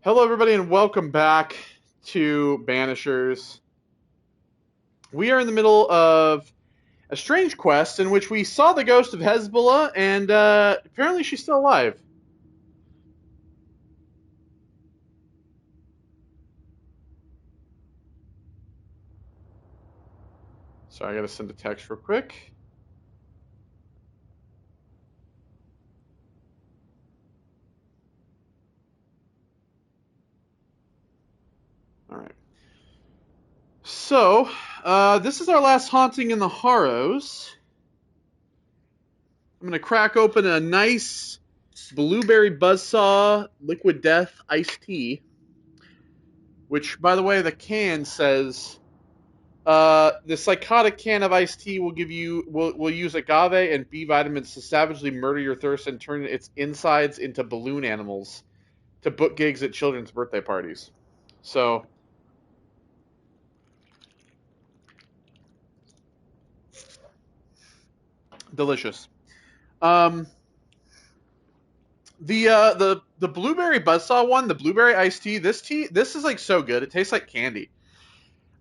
Hello, everybody, and welcome back to Banishers. We are in the middle of a strange quest in which we saw the ghost of Hezbollah, and apparently she's still alive. So I gotta send a text real quick. Alright. So, this is our last haunting in the Harrows. I'm gonna crack open a nice blueberry buzzsaw liquid death iced tea, which, by the way, the can says the psychotic can of iced tea will use agave and B vitamins to savagely murder your thirst and turn its insides into balloon animals to book gigs at children's birthday parties. So delicious. Um, the blueberry buzzsaw one, the blueberry iced tea. This is like so good. It tastes like candy.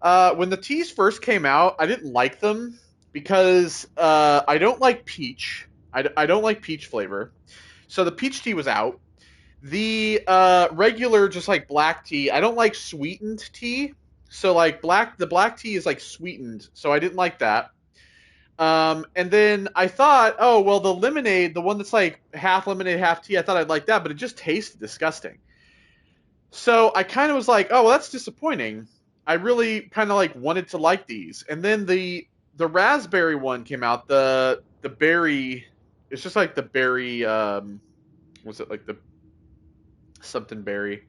When the teas first came out, I didn't like them because I don't like peach. I don't like peach flavor. So the peach tea was out. The regular, just like black tea, I don't like sweetened tea. So like the black tea is like sweetened, so I didn't like that. And then I thought, oh well, the lemonade, the one that's like half lemonade, half tea, I thought I'd like that, but it just tasted disgusting. So I kind of was like, oh well, that's disappointing. I really kind of like wanted to like these, and then the raspberry one came out. The berry, it's just like the berry. Was it like the something berry?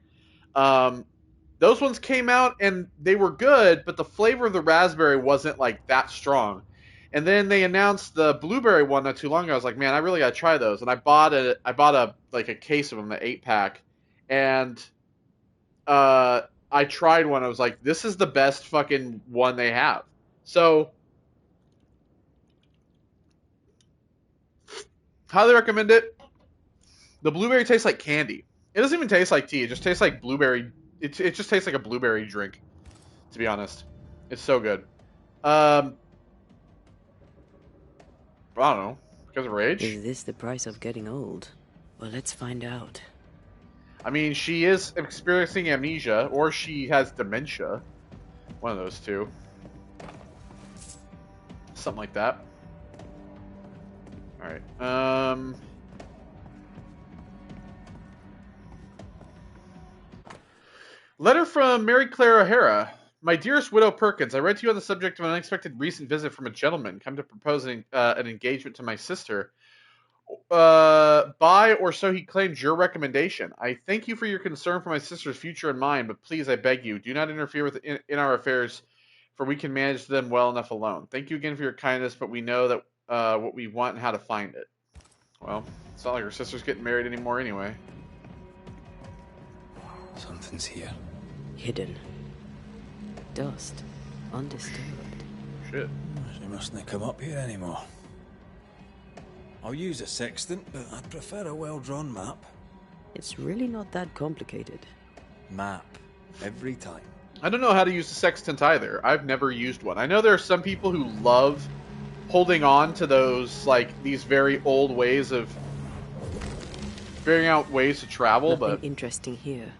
Um, those ones came out and they were good, but the flavor of the raspberry wasn't like that strong. And then they announced the blueberry one not too long ago. I was like, man, I really gotta try those. And I bought a like a case of them, the 8 pack, and I tried one. I was like, this is the best fucking one they have. So highly recommend it. The blueberry tastes like candy. It doesn't even taste like tea. It just tastes like blueberry. It just tastes like a blueberry drink. To be honest, it's so good. Um, I don't know, because of rage. Is this the price of getting old? Well, let's find out. I mean, she is experiencing amnesia, or she has dementia. One of those two. Something like that. Alright. Letter from Mary Claire O'Hara. My dearest Widow Perkins, I read to you on the subject of an unexpected recent visit from a gentleman come to propose an engagement to my sister. By or so he claims your recommendation. I thank you for your concern for my sister's future and mine, but please, I beg you, do not interfere in our affairs, for we can manage them well enough alone. Thank you again for your kindness, but we know that what we want and how to find it. Well, it's not like her sister's getting married anymore anyway. Something's here. Hidden. Dust. Undisturbed. Shit. She mustn't come up here anymore. I'll use a sextant, but I'd prefer a well-drawn map. It's really not that complicated. Map. Every time. I don't know how to use the sextant either. I've never used one. I know there are some people who love holding on to those, like, these very old ways of figuring out ways to travel, Nothing but interesting here.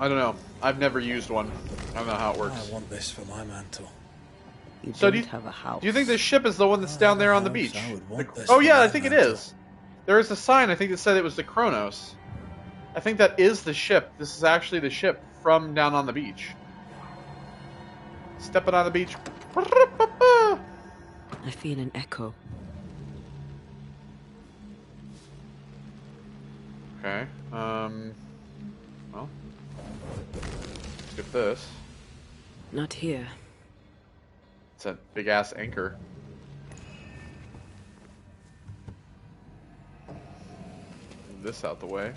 I don't know. I've never used one. I don't know how it works. I want this for my mantle. You So don't have a house. Do you think this ship is the one that's down there on the beach? I would want this Oh for yeah, my I think it mantle. is. There is a sign, I think, that said it was the Kronos. I think that is the ship. This is actually the ship from down on the beach. Stepping on the beach. I feel an echo. Okay. Well, let's get this. Not here. It's a big ass anchor. Move this out the way.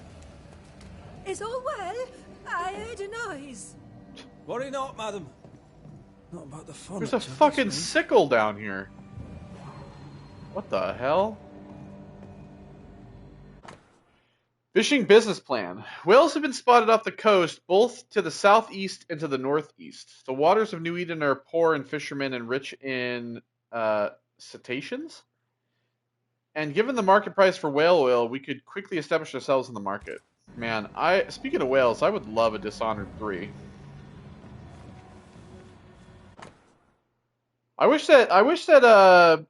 Is all well? I heard a noise. Worry not, madam. Not about the fun. There's a fucking sickle down here. What the hell? Fishing business plan. Whales have been spotted off the coast, both to the southeast and to the northeast. The waters of New Eden are poor in fishermen and rich in cetaceans. And given the market price for whale oil, we could quickly establish ourselves in the market. Man, speaking of whales, I would love a Dishonored 3. I wish that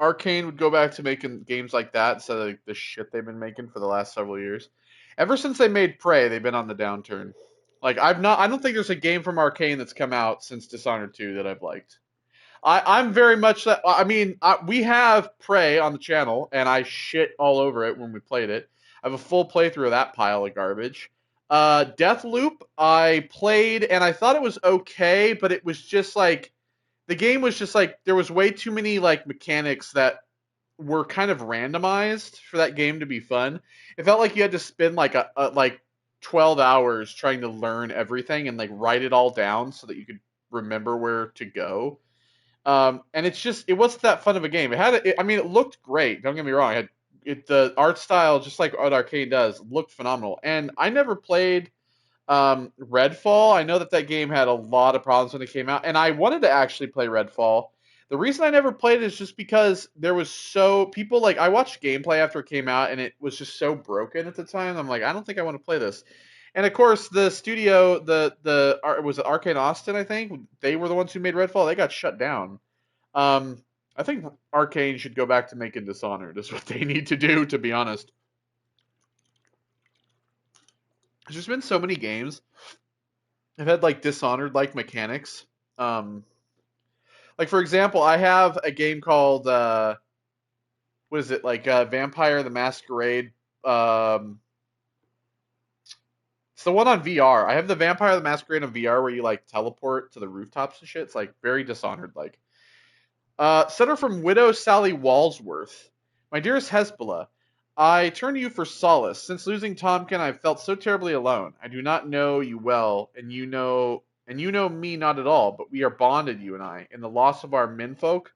Arcane would go back to making games like that instead of like, the shit they've been making for the last several years. Ever since they made Prey, they've been on the downturn. Like I don't think there's a game from Arcane that's come out since Dishonored 2 that I've liked. I'm very much that. I mean, we have Prey on the channel, and I shit all over it when we played it. I have a full playthrough of that pile of garbage. Deathloop, I played, and I thought it was okay, but it was just like the game was just like there was way too many like mechanics that were kind of randomized for that game to be fun. It felt like you had to spend like a like 12 hours trying to learn everything and like write it all down so that you could remember where to go. And it wasn't that fun of a game. I mean, it looked great. Don't get me wrong. The art style, just like what Arcane does, looked phenomenal. And I never played Redfall. I know that game had a lot of problems when it came out, and I wanted to actually play Redfall. The reason I never played it is just because there was people like I watched gameplay after it came out, and it was just so broken at the time. I'm like, I don't think I want to play this. And of course, the studio, was it Arcane Austin? I think they were the ones who made Redfall. They got shut down. I think Arcane should go back to making Dishonored. Is what they need to do, to be honest. There's just been so many games I've had like Dishonored like mechanics. Like for example, I have a game called what is it like Vampire the Masquerade? It's the one on VR. I have the Vampire the Masquerade on VR where you like teleport to the rooftops and shit. It's like very Dishonored like. Senator from Widow Sally Walsworth. My dearest Hezbollah, I turn to you for solace. Since losing Tomkin, I've felt so terribly alone. I do not know you well, and you know me not at all, but we are bonded, you and I, in the loss of our menfolk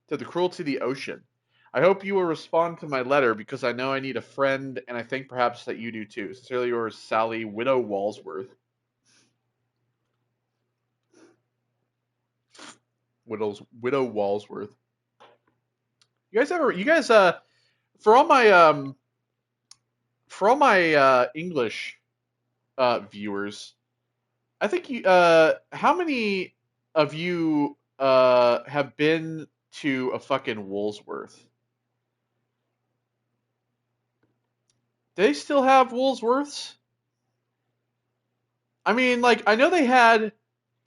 to the cruelty of the ocean. I hope you will respond to my letter because I know I need a friend, and I think perhaps that you do too. Sincerely yours, Sally Widow Walsworth. Widow Walsworth. You guys for all my English viewers, I think how many of you have been to a fucking Woolsworth? Do they still have Woolsworths? I mean, like I know they had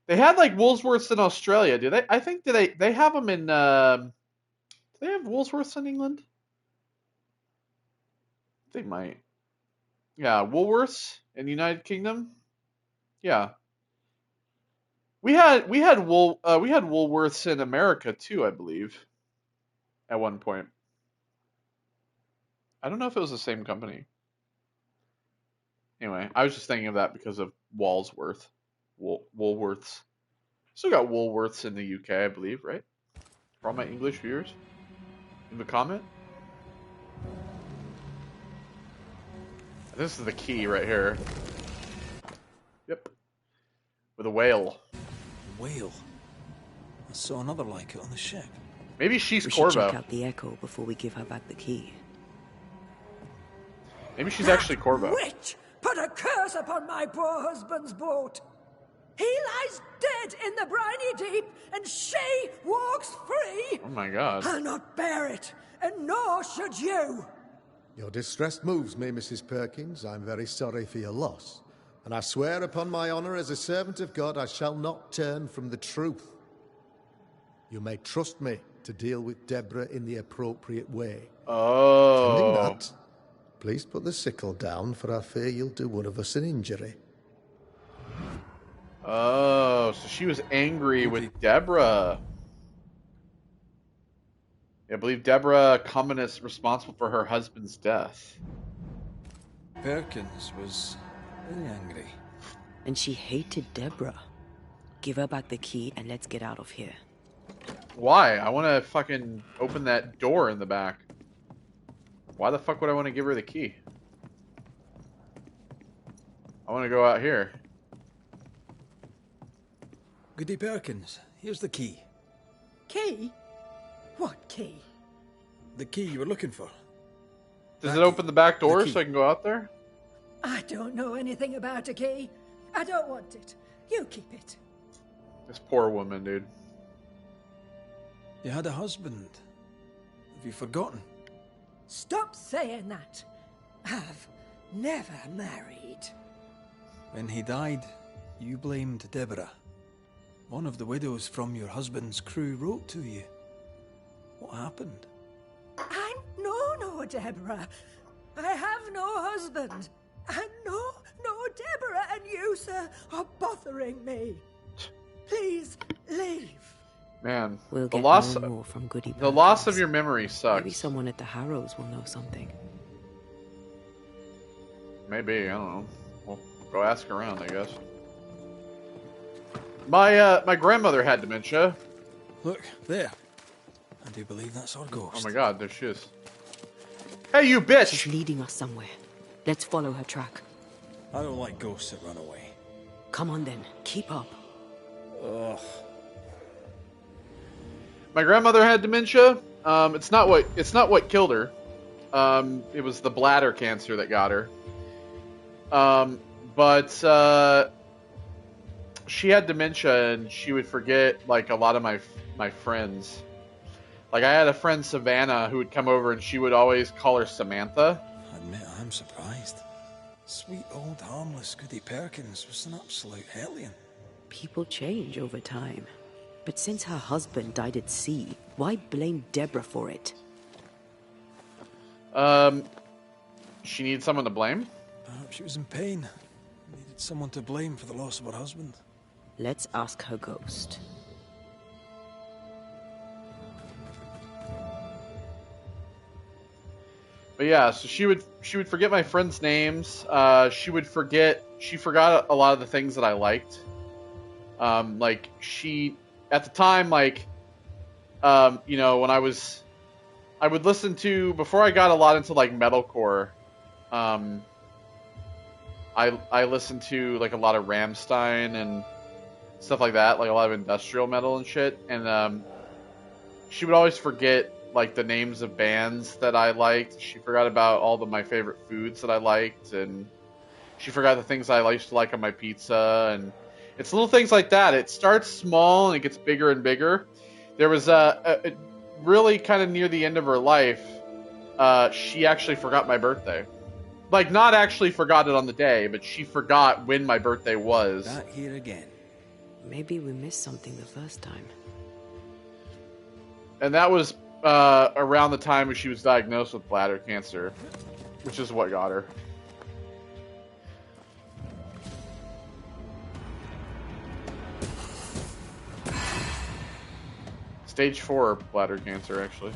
like Woolsworths in Australia. Do they? I think they have them in. Do they have Woolsworths in England? They might. Yeah, Woolworths in the United Kingdom. Yeah, we had Woolworths in America too, I believe, at one point. I don't know if it was the same company. Anyway, I was just thinking of that because of Walsworth, Woolworths. Still got Woolworths in the UK, I believe, right? For all my English viewers, leave a comment. This is the key right here. Yep, with a whale. Whale? I saw another like it on the ship. Maybe she's We should Corvo. check out the Echo before we give her back the key. Maybe she's actually Corvo. Witch! Put a curse upon my poor husband's boat. He lies dead in the briny deep, and she walks free. Oh my god. I'll not bear it, and nor should you. Your distress moves me, Mrs. Perkins. I'm very sorry for your loss. And I swear upon my honor as a servant of God, I shall not turn from the truth. You may trust me to deal with Deborah in the appropriate way. Oh. Pending that, please put the sickle down, for I fear you'll do one of us an injury. Oh, so she was angry with Deborah. I believe Deborah Common is responsible for her husband's death. Perkins was very angry. And she hated Deborah. Give her back the key and let's get out of here. Why? I want to fucking open that door in the back. Why the fuck would I want to give her the key? I want to go out here. Goody Perkins, here's the key. Key? What key? The key you were looking for. Does That it open key. the back door The key. so I can go out there? I don't know anything about a key. I don't want it. You keep it. This poor woman, dude. You had a husband. Have you forgotten? Stop saying that. I've never married. When he died, you blamed Deborah. One of the widows from your husband's crew wrote to you. What happened? I know no Deborah. I have no husband. I know no Deborah, and you, sir, are bothering me. Please leave. Man, We'll the get loss, no more from Goody the loss Perkins. of your memory sucks. Maybe someone at the Harrows will know something. Maybe, I don't know. We'll go ask around, I guess. My grandmother had dementia. Look, there. I do believe that's our ghost. Oh my god, there she is. Hey, you bitch! She's leading us somewhere. Let's follow her track. I don't like ghosts that run away. Come on then, keep up. Ugh. My grandmother had dementia. It's not what killed her. It was the bladder cancer that got her. But she had dementia, and she would forget like a lot of my friends. Like I had a friend Savannah who would come over, and she would always call her Samantha. I admit I'm surprised. Sweet old harmless Goody Perkins was an absolute hellion. People change over time. But since her husband died at sea, why blame Deborah for it? She needed someone to blame. Perhaps she was in pain. Needed someone to blame for the loss of her husband. Let's ask her ghost. But yeah, so she would forget my friends' names. She forgot a lot of the things that I liked. Like she, at the time, like, you know, when I would listen to, before I got a lot into like metalcore, I listened to like a lot of Rammstein and stuff like that, like a lot of industrial metal and shit. And she would always forget like the names of bands that I liked. She forgot about all of my favorite foods that I liked, and she forgot the things I used to like on my pizza. And it's little things like that. It starts small and it gets bigger and bigger. There was really kind of near the end of her life, she actually forgot my birthday. Like, not actually forgot it on the day, but she forgot when my birthday was. That here again. Maybe we missed something the first time. And that was around the time when she was diagnosed with bladder cancer, which is what got her. Stage 4 bladder cancer, actually.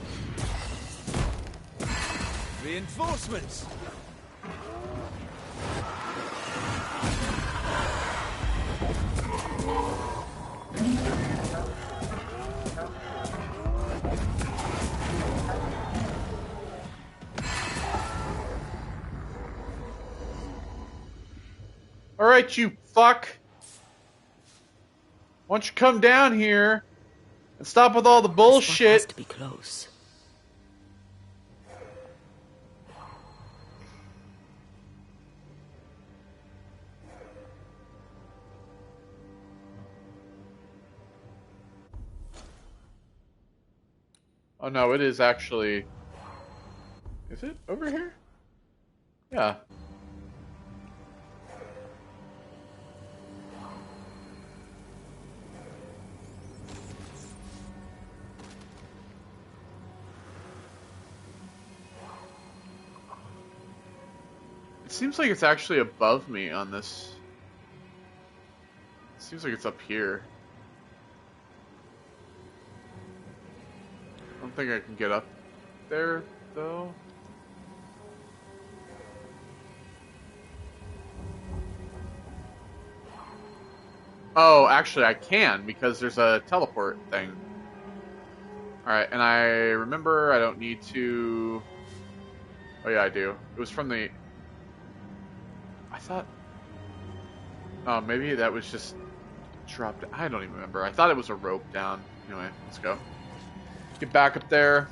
Reinforcements! Alright, you fuck! Why don't you come down here and stop with all the This bullshit? has to be close. Oh no, it is actually... Is it over here? Yeah. It seems like it's actually above me on this. It seems like it's up here. I don't think I can get up there, though. Oh, actually I can, because there's a teleport thing. Alright, and I remember I don't need to... Oh yeah, I do. It was from the... I thought... Oh, maybe that was just dropped. I don't even remember. I thought it was a rope down. Anyway, let's go. Get back up there.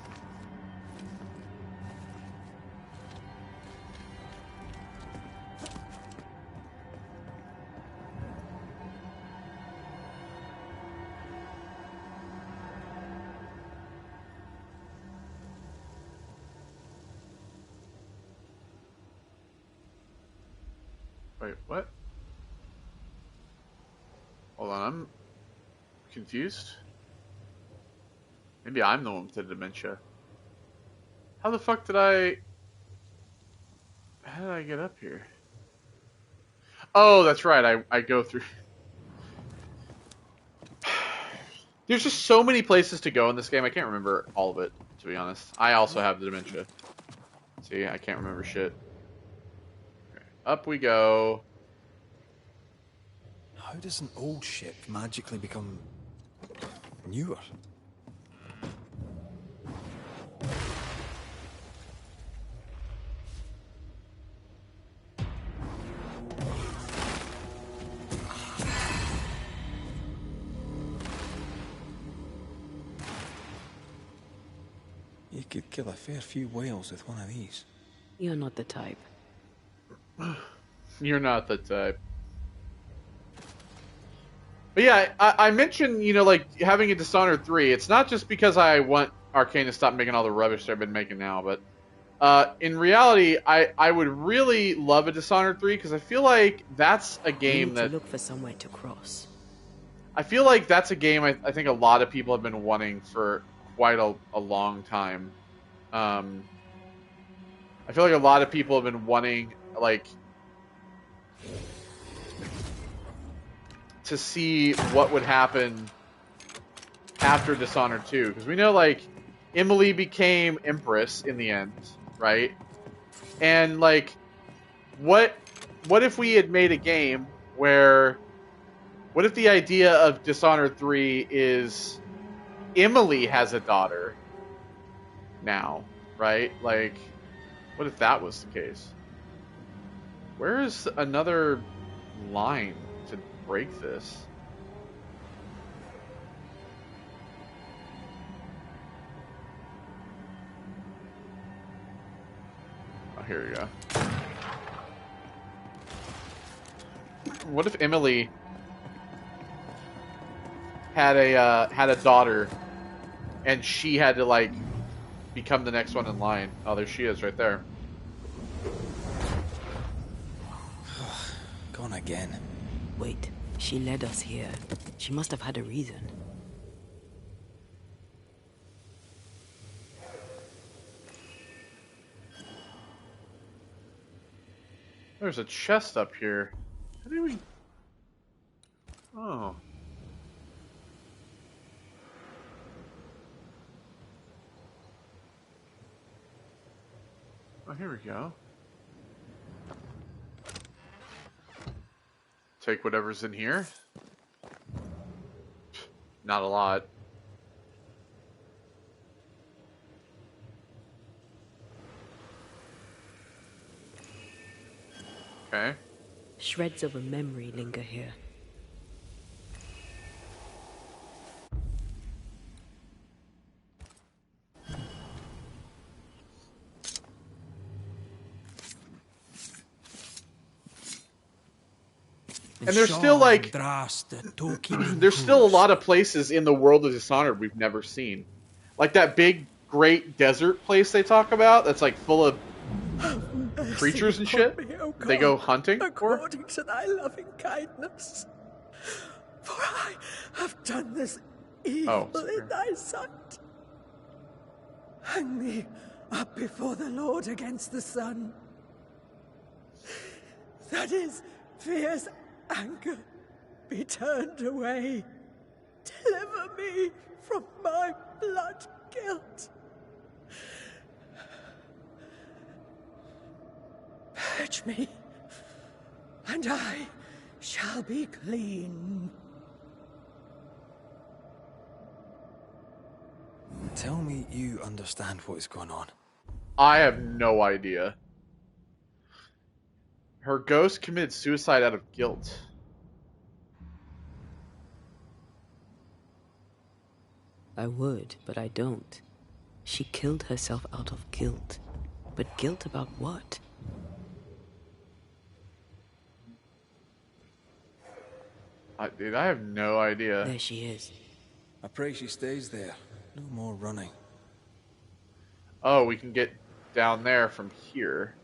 Wait, what? Hold on, I'm confused. Maybe I'm the one with the dementia. How the fuck did I... How did I get up here? Oh, that's right, I go through... There's just so many places to go in this game, I can't remember all of it, to be honest. I also have the dementia. See, I can't remember shit. Okay, up we go. How does an old ship magically become newer? You could kill a fair few whales with one of these. You're not the type. You're not the type. But yeah, I mentioned, you know, like, having a Dishonored 3. It's not just because I want Arcane to stop making all the rubbish they've been making now, but in reality, I would really love a Dishonored 3, because I feel like that's a game need that... to look for somewhere to cross. I feel like that's a game I think a lot of people have been wanting for quite a long time. I feel like a lot of people have been wanting, like... to see what would happen after Dishonored 2. Because we know, like, Emily became Empress in the end, right? And, like, what if we had made a game where... What if the idea of Dishonored 3 is Emily has a daughter now, right? Like, what if that was the case? Where is another line to break this? Oh, here we go. What if Emily had a daughter, and she had to, like, become the next one in line? Oh, there she is, right there. Gone again. Wait, she led us here. She must have had a reason. There's a chest up here. How do we... Oh. Oh, here we go. Take whatever's in here. Not a lot. Okay. Shreds of a memory linger here. And there's still, like, there's still a lot of places in the world of Dishonored we've never seen. Like that big, great desert place they talk about that's, like, full of creatures and shit. Me, oh God, they go hunting for. according to thy loving kindness. For I have done this evil in thy sight. Hang me up before the Lord against the sun. That is fierce anger be turned away. Deliver me from my blood guilt. Purge me, and I shall be clean. Tell me you understand what is going on. I have no idea. Her ghost committed suicide out of guilt. I would, but I don't. She killed herself out of guilt. But guilt about what? Dude, I have no idea. There she is. I pray she stays there. No more running. Oh, we can get down there from here.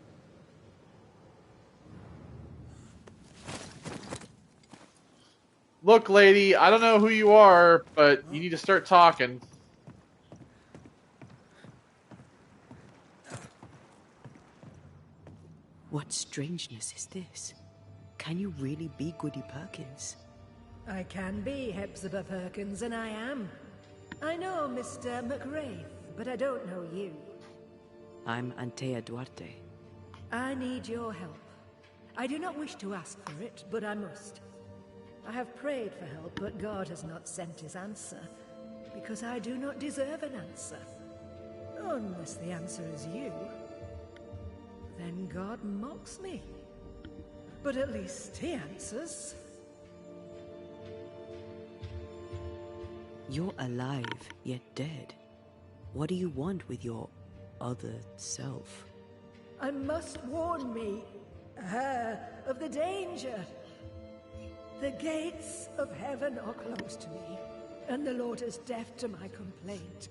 Look, lady, I don't know who you are, but you need to start talking. What strangeness is this? Can you really be Goody Perkins? I can be Hepzibah Perkins, and I am. I know Mr. McRaith, but I don't know you. I'm Antea Duarte. I need your help. I do not wish to ask for it, but I must. I have prayed for help, but God has not sent his answer, because I do not deserve an answer. Unless the answer is you. Then God mocks me. But at least he answers. You're alive, yet dead. What do you want with your other self? I must warn me, her, of the danger. The gates of heaven are closed to me, and the Lord is deaf to my complaint.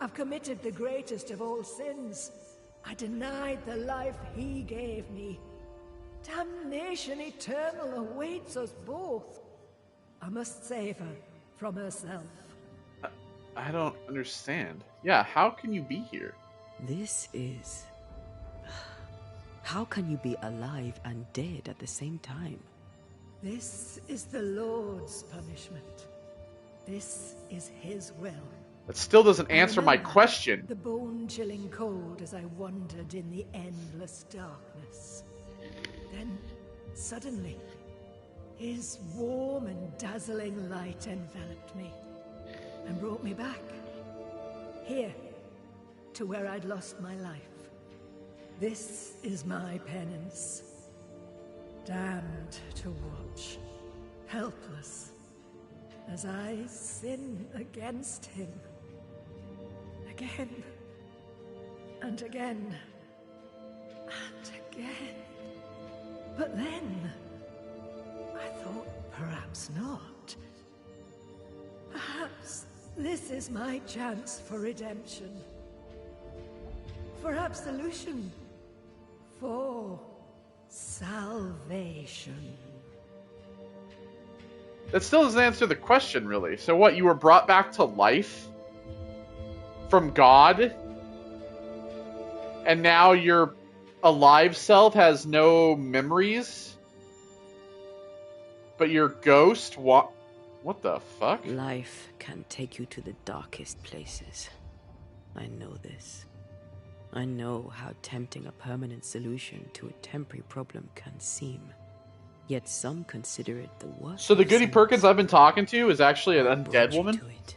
I've committed the greatest of all sins. I denied the life he gave me. Damnation eternal awaits us both. I must save her from herself. I don't understand. Yeah, how can you be here? This is... How can you be alive and dead at the same time? This is the Lord's punishment. This is his will. That still doesn't answer my Remember question. the bone-chilling cold as I wandered in the endless darkness. Then, suddenly, his warm and dazzling light enveloped me and brought me back. Here, to where I'd lost my life. This is my penance. Damned to watch, helpless, as I sin against him. Again, and again, and again. But then, I thought perhaps not. Perhaps this is my chance for redemption. For absolution. For salvation. That still doesn't answer the question, really. So what, you were brought back to life? From God? And now your alive self has no memories? But your ghost, what the fuck? Life can take you to the darkest places. I know this. I know how tempting a permanent solution to a temporary problem can seem. Yet some consider it the worst. So the of Goody sins. Perkins I've been talking to is actually an Brought undead you woman? to it.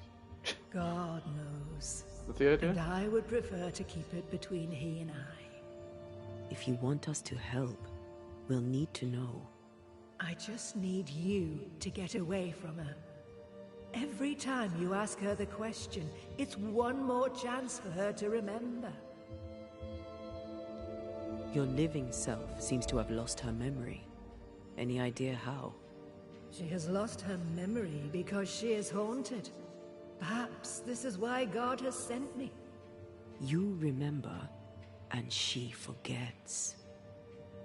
God knows. That's the idea? And I would prefer to keep it between he and I. If you want us to help, we'll need to know. I just need you to get away from her. Every time you ask her the question, it's one more chance for her to remember. Your living self seems to have lost her memory. Any idea how? She has lost her memory because she is haunted. Perhaps this is why God has sent me. You remember, and she forgets.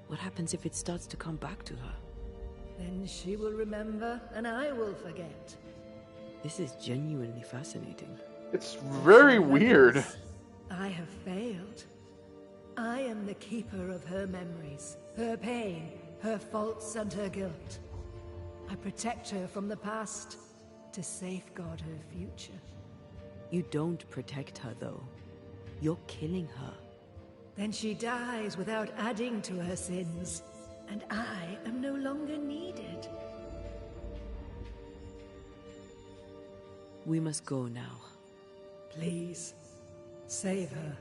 What happens if it starts to come back to her? Then she will remember, and I will forget. This is genuinely fascinating. It's very So that weird. is, I have failed. I am the keeper of her memories, her pain, her faults and her guilt. I protect her from the past to safeguard her future. You don't protect her, though. You're killing her. Then she dies without adding to her sins, and I am no longer needed. We must go now. Please, save her.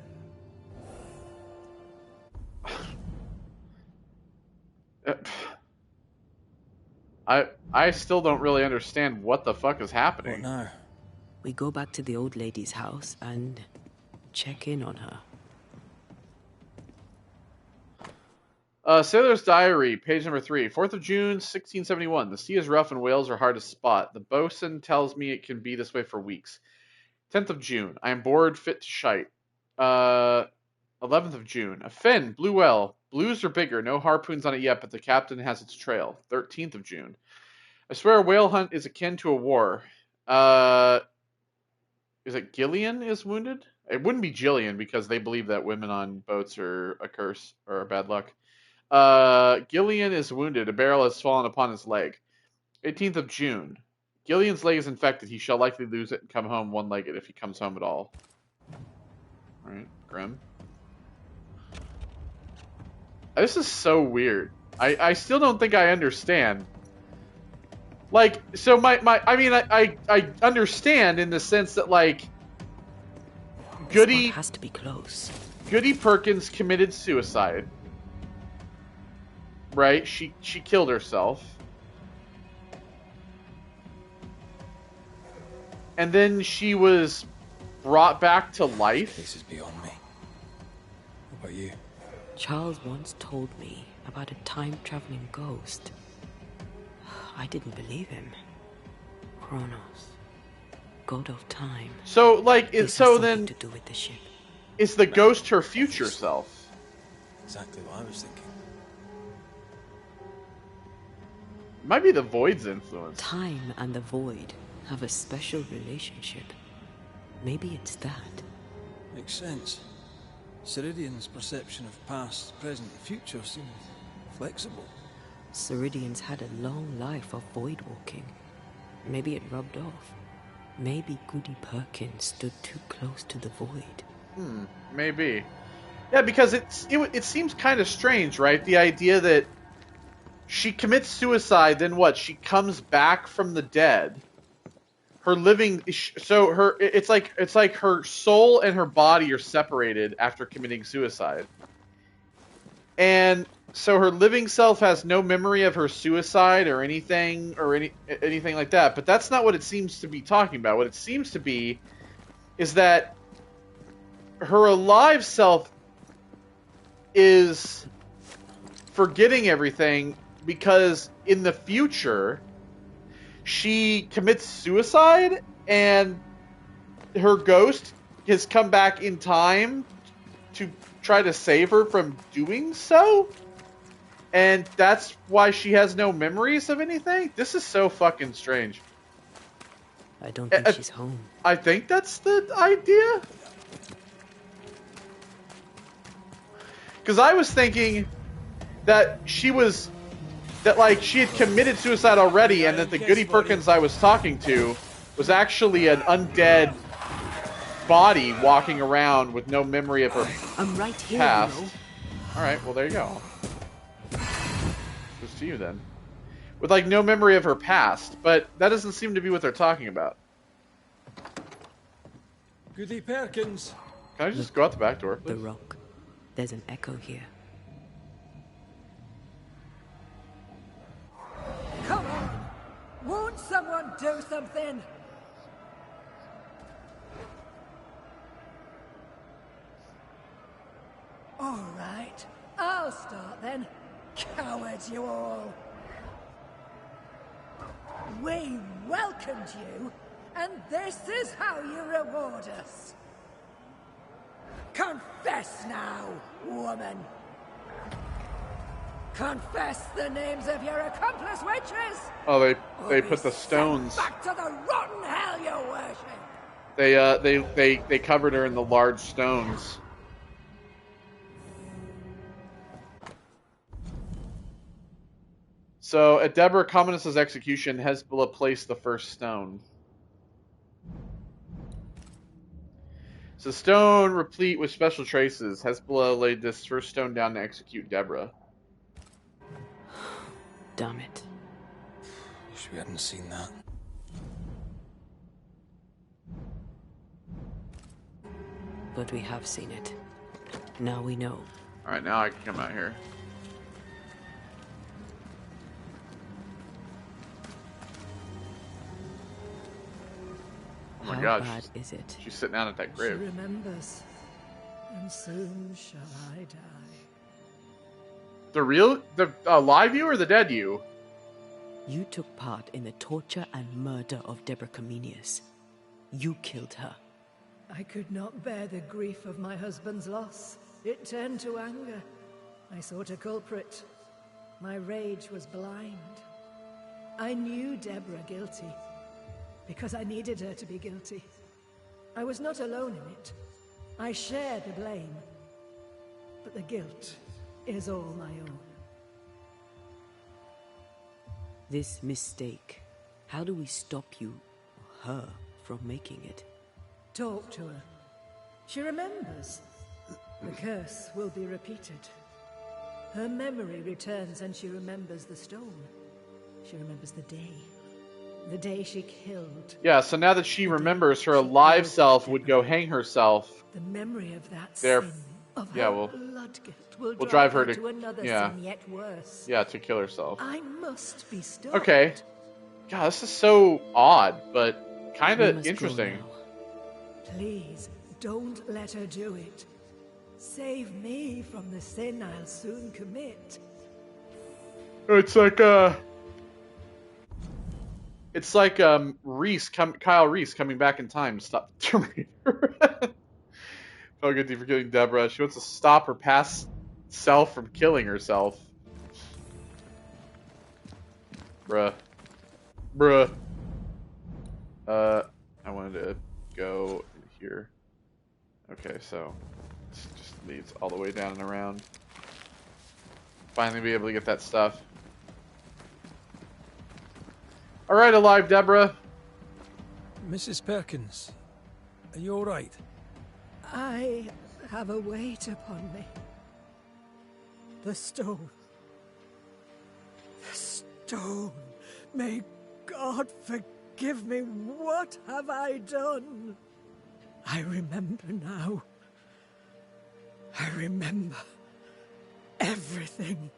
I still don't really understand what the fuck is What happening. now? We go back to the old lady's house and check in on her. Sailor's Diary, page number 3. 4th of June, 1671. The sea is rough and whales are hard to spot. The bosun tells me it can be this way for weeks. 10th of June. I am bored fit to shite. 11th of June. A fin, blue whale. Blues are bigger. No harpoons on it yet, but the captain has its trail. 13th of June. I swear a whale hunt is akin to a war. Is it Gillian is wounded? It wouldn't be Jillian because they believe that women on boats are a curse or a bad luck. Gillian is wounded. A barrel has fallen upon his leg. 18th of June. Gillian's leg is infected. He shall likely lose it and come home one-legged if he comes home at all. Alright, grim. This is so weird. I still don't think I understand. Like, so I understand in the sense that, like, Goody has to be close. Goody Perkins committed suicide. Right? She killed herself. And then she was brought back to life. This is beyond me. What about you? Charles once told me about a time-traveling ghost. I didn't believe him. Kronos, god of time. So, like, This so has then, something to do with the ship. is the ghost her future self? Exactly what I was thinking. Might be the Void's influence. Time and the void have a special relationship. Maybe it's that. Makes sense. Ceridian's perception of past, present, and future seemed flexible. Ceridian's had a long life of void walking. Maybe it rubbed off. Maybe Goody Perkins stood too close to the void. Maybe. Yeah, because it seems kind of strange, right? The idea that she commits suicide, then what? She comes back from the dead. Her living, so her, it's like her soul and her body are separated after committing suicide. And so her living self has no memory of her suicide or anything like that. But that's not what it seems to be talking about. What it seems to be is that her alive self is forgetting everything because in the future she commits suicide and her ghost has come back in time to try to save her from doing so. And that's why she has no memories of anything? This is so fucking strange. I don't think she's home. I think that's the idea. Because I was thinking that she had committed suicide already, and that the Goody Perkins I was talking to was actually an undead body walking around with no memory of her I'm right here, past. you know. Alright, well there you go. Goes to you then. With like no memory of her past, but that doesn't seem to be what they're talking about. Goody Perkins! Can I just go out the back door, The please? rock. There's an echo here. Come on! Won't someone do something? All right, I'll start then. Cowards, you all! We welcomed you, and this is how you reward us. Confess now, woman. Confess the names of your accomplice witches. Oh, they or put the be sent stones. back to the rotten hell you worship. They covered her in the large stones. So at Deborah Commonus's execution, Hezbollah placed the first stone. So stone replete with special traces. Hezbollah laid this first stone down to execute Deborah. Damn it. Wish we hadn't seen that. But we have seen it. Now we know. Alright, now I can come out here. my How gosh. bad is it? She's sitting down at that She grave. remembers, and soon shall I die. The live you or the dead you? You took part in the torture and murder of Deborah Comenius. You killed her. I could not bear the grief of my husband's loss. It turned to anger. I sought a culprit. My rage was blind. I knew Deborah guilty, because I needed her to be guilty. I was not alone in it. I shared the blame. But the guilt is all my own. This mistake, how do we stop you, or her, from making it? Talk to her. She remembers. The curse will be repeated. Her memory returns and she remembers the stone. She remembers the day she killed. Yeah, so now that she remembers, her alive self would go hang herself. The memory of that There- sin, of yeah, her well, blood guilt, will we'll drive drive her her to- to another yeah. sin yet worse. Yeah, to kill herself. I must be stopped. Okay. God, this is so odd, but kind We of must go interesting. now. Please, don't let her do it. Save me from the sin I'll soon commit. It's like Kyle Reese coming back in time to stop the Terminator. Felt guilty for killing Deborah. She wants to stop her past self from killing herself. Bruh. I wanted to go in here. Okay, so this just leads all the way down and around. Finally be able to get that stuff. Alright, alive, Deborah. Mrs. Perkins, are you alright? I have a weight upon me. The stone. The stone. May God forgive me. What have I done? I remember now. I remember everything.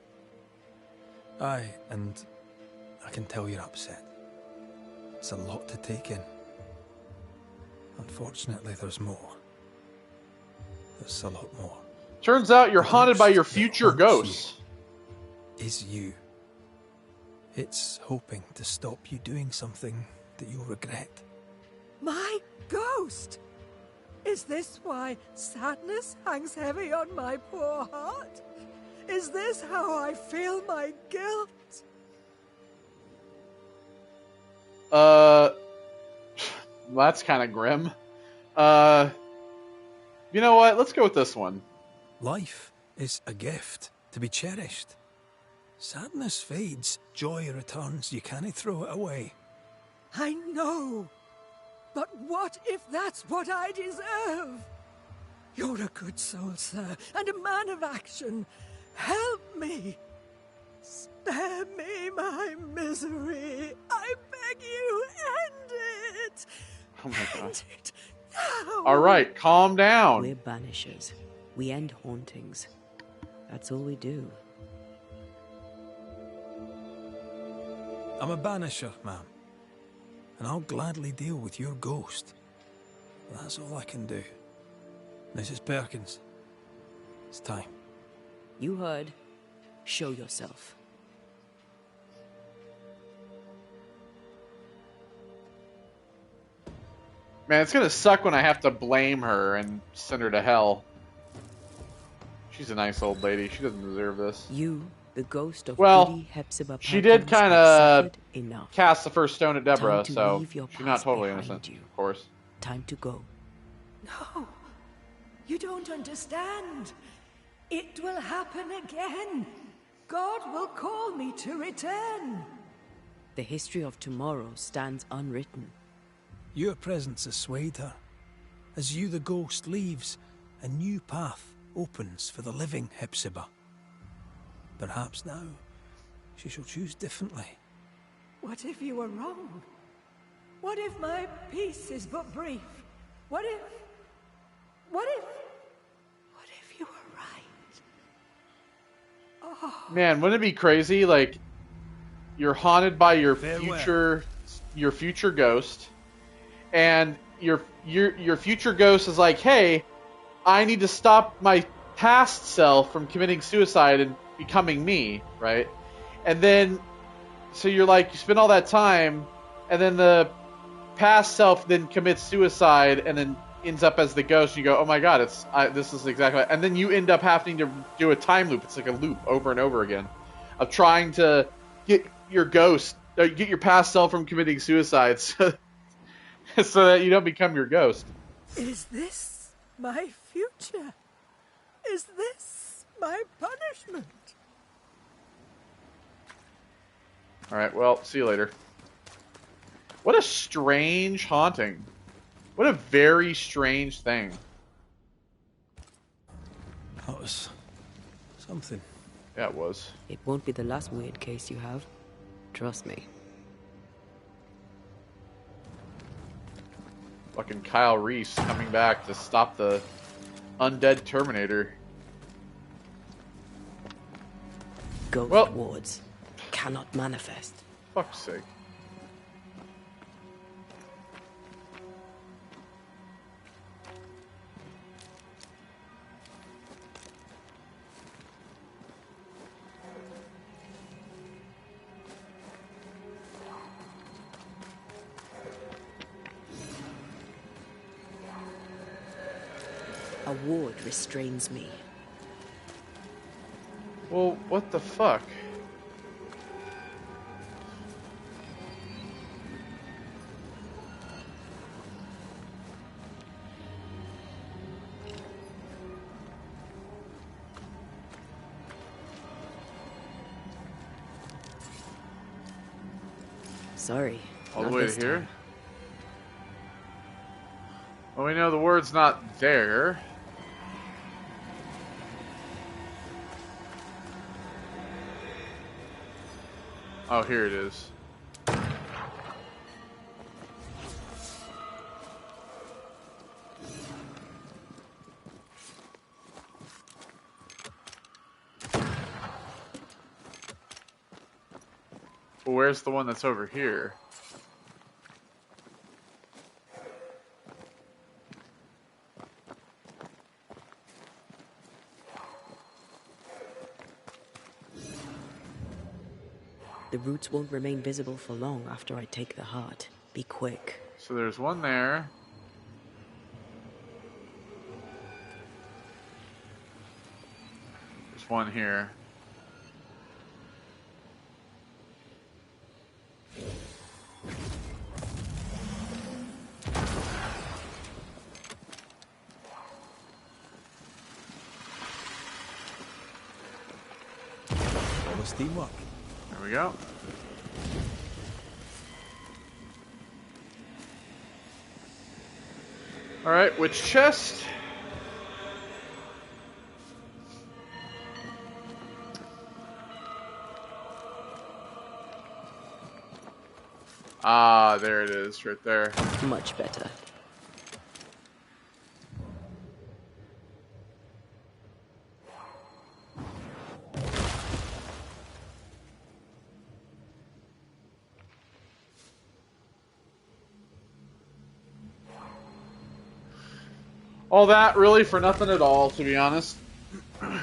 Aye, and I can tell you're upset. It's a lot to take in. Unfortunately, there's more. There's a lot more. Turns out you're The haunted by ghost your that future haunts ghosts. you is you. It's hoping to stop you doing something that you'll regret. My ghost! Is this why sadness hangs heavy on my poor heart? Is this how I feel my guilt? That's kind of grim. You know what? Let's go with this one. Life is a gift to be cherished. Sadness fades, joy returns. You can't throw it away. I know. But what if that's what I deserve? You're a good soul, sir, and a man of action. Help me. Spare me my misery. I beg you, end it. Oh my god. End it now. Alright, calm down. We're banishers. We end hauntings. That's all we do. I'm a banisher, ma'am. And I'll gladly deal with your ghost. That's all I can do. Mrs. Perkins, it's time. You heard. Show yourself. Man, it's gonna suck when I have to blame her and send her to hell. She's a nice old lady. She doesn't deserve this. You, the ghost of Well, Goody Hepzibah she did Perkins, kinda have suffered enough. Cast the first stone at Deborah, Time to so leave your she's not past totally behind innocent, you. of course. Time to go. No. You don't understand. It will happen again. God will call me to return. The history of tomorrow stands unwritten. Your presence has swayed her. As you, the ghost, leaves, a new path opens for the living Hepzibah. Perhaps now she shall choose differently. What if you were wrong? What if my peace is but brief? What if you were right? Man, wouldn't it be crazy? Like, you're haunted by your Farewell. future ghost, and your future ghost is like, hey, I need to stop my past self from committing suicide and becoming me, right? And then, so you're like, you spend all that time, and then the past self then commits suicide, and then ends up as the ghost. You go, oh my god, this is exactly, and then you end up having to do a time loop. It's like a loop over and over again of trying to get your ghost, get your past self from committing suicide, so that you don't become your ghost. Is this my future? Is this my punishment? All right, well, see you later. What a strange haunting. What a very strange thing. That was something. Yeah, it was. It won't be the last weird case you have. Trust me. Fucking Kyle Reese coming back to stop the undead Terminator. Ghost wards cannot manifest. Fuck's sake. A ward restrains me. Well, what the fuck? Sorry. All the not way to this here? time. Well, we know the word's not there. Oh, here it is. Well, where's the one that's over here? The roots won't remain visible for long after I take the heart. Be quick. So there's one there. There's one here. All this teamwork. There we go. Alright, which chest? Ah, there it is, right there. Much better. All that really for nothing at all, to be honest. I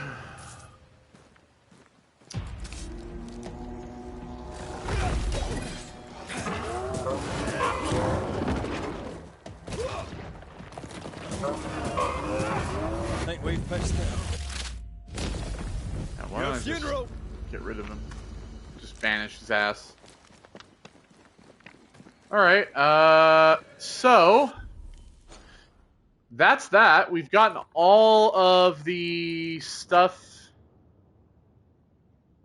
think we've pitched it. Yeah, why don't I just get rid of him? Just banish his ass. Alright, so that's that. We've gotten all of the stuff.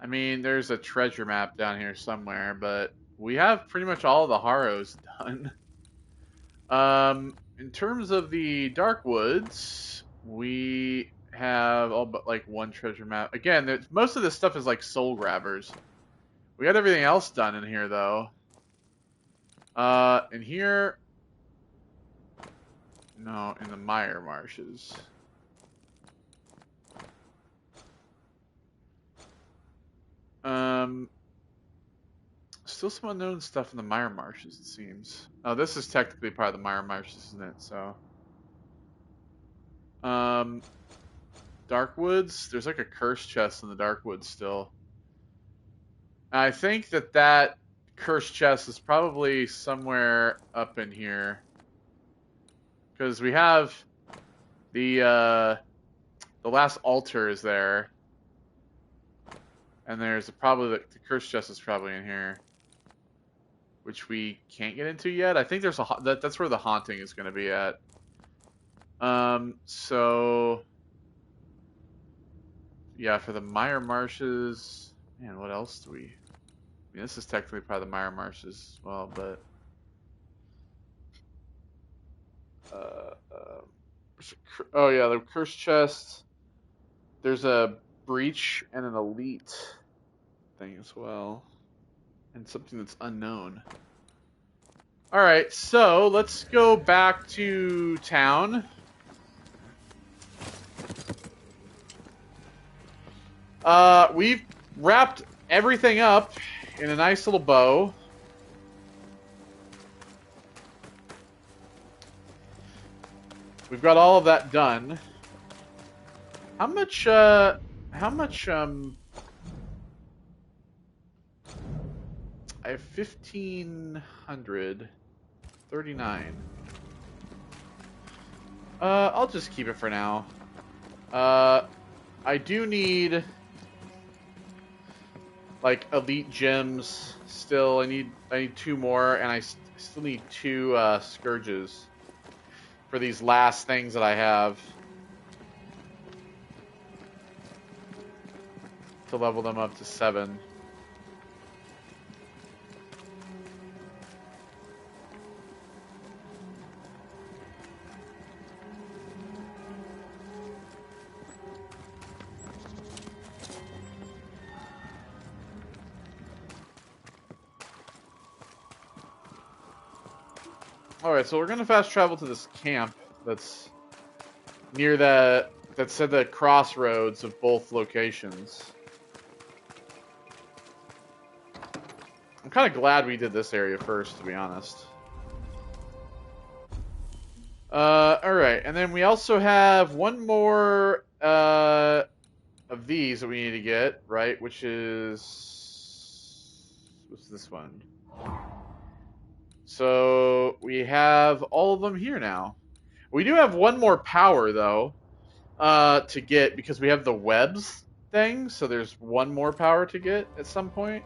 I mean, there's a treasure map down here somewhere, but we have pretty much all of the Harrows done. In terms of the Dark Woods, we have all but like one treasure map. Again, most of this stuff is like soul grabbers. We got everything else done in here, though. In here... No, in the Mire Marshes. still some unknown stuff in the Mire Marshes, it seems. Oh, this is technically part of the Mire Marshes, isn't it? So, Dark Woods. There's like a curse chest in the Dark Woods still. I think that curse chest is probably somewhere up in here, because we have the last altar is there, and there's probably the curse chest is probably in here, which we can't get into yet. I think there's that's where the haunting is going to be at. So yeah, for the Mire Marshes, man, what else do we? I mean, this is technically part of the Mire Marshes as well, but oh yeah, the curse chest. There's a breach and an elite thing as well, and something that's unknown. All right, so let's go back to town. We've wrapped everything up in a nice little bow. We've got all of that done. How much, I have 1,539. I'll just keep it for now. I do need, like, elite gems still. I need 2 more, and I still need 2, scourges for these last things that I have to level them up to 7. Alright, so we're gonna fast travel to this camp that's near that's at the crossroads of both locations. I'm kind of glad we did this area first, to be honest. Alright, and then we also have one more of these that we need to get, right? Which is... what's this one? So we have all of them here now. We do have one more power, though, to get, because we have the webs thing, so there's one more power to get at some point.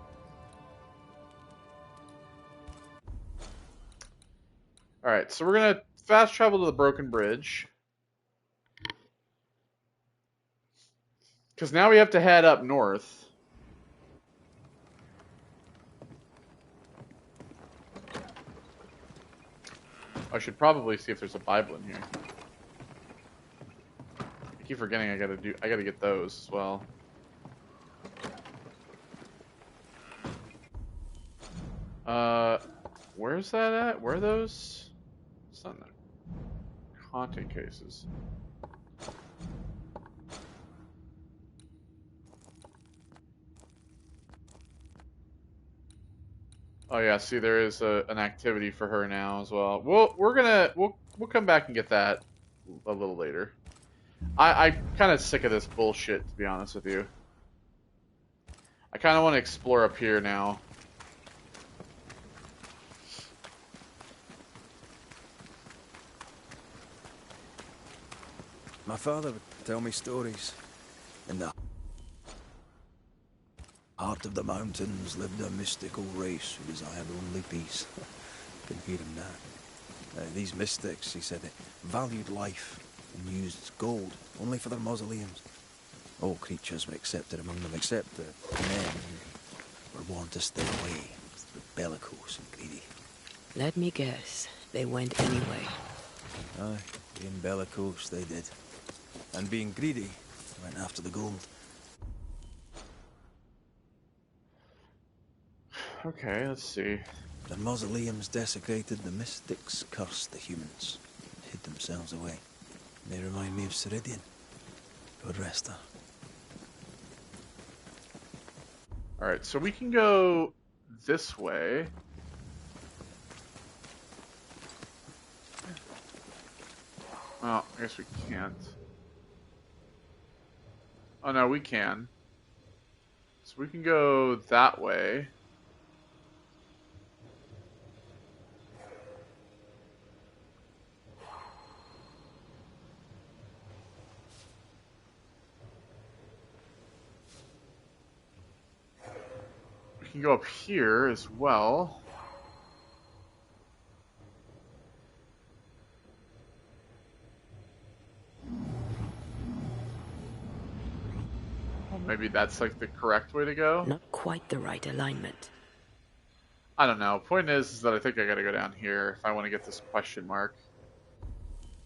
Alright, so we're going to fast travel to the Broken Bridge. Because now we have to head up north. I should probably see if there's a Bible in here. I keep forgetting I gotta get those as well. Where's that at? Where are those? It's not in the haunting cases. Oh yeah, see there is an activity for her now as well. We'll come back and get that a little later. I'm kind of sick of this bullshit, to be honest with you. I kind of want to explore up here now. My father would tell me stories. In the heart of the mountains lived a mystical race who desired only peace. I can hear him now. These mystics, he said, valued life and used gold only for their mausoleums. All creatures were accepted among them, except the men who were born to stay away, bellicose and greedy. Let me guess, they went anyway. Aye, being bellicose they did. And being greedy, they went after the gold. Okay, let's see. The mausoleums desecrated, the mystics cursed the humans, and hid themselves away. They remind me of Ceridian. God rest her. Alright, so we can go this way. Oh, I guess we can't. Oh no, we can. So we can go that way. We can go up here as well. Well, maybe that's like the correct way to go. Not quite the right alignment. I don't know. Point is that I think I gotta go down here if I want to get this question mark.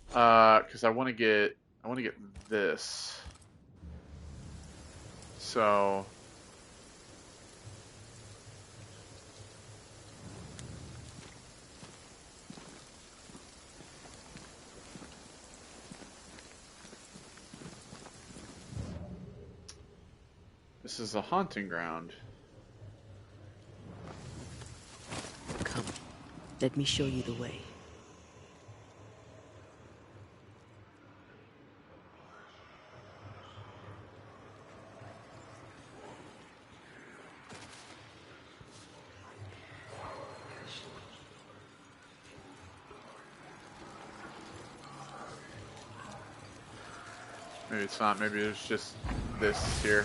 Because I want to get this. So this is a haunting ground. Come, let me show you the way. Maybe it's not. Maybe there's just this here.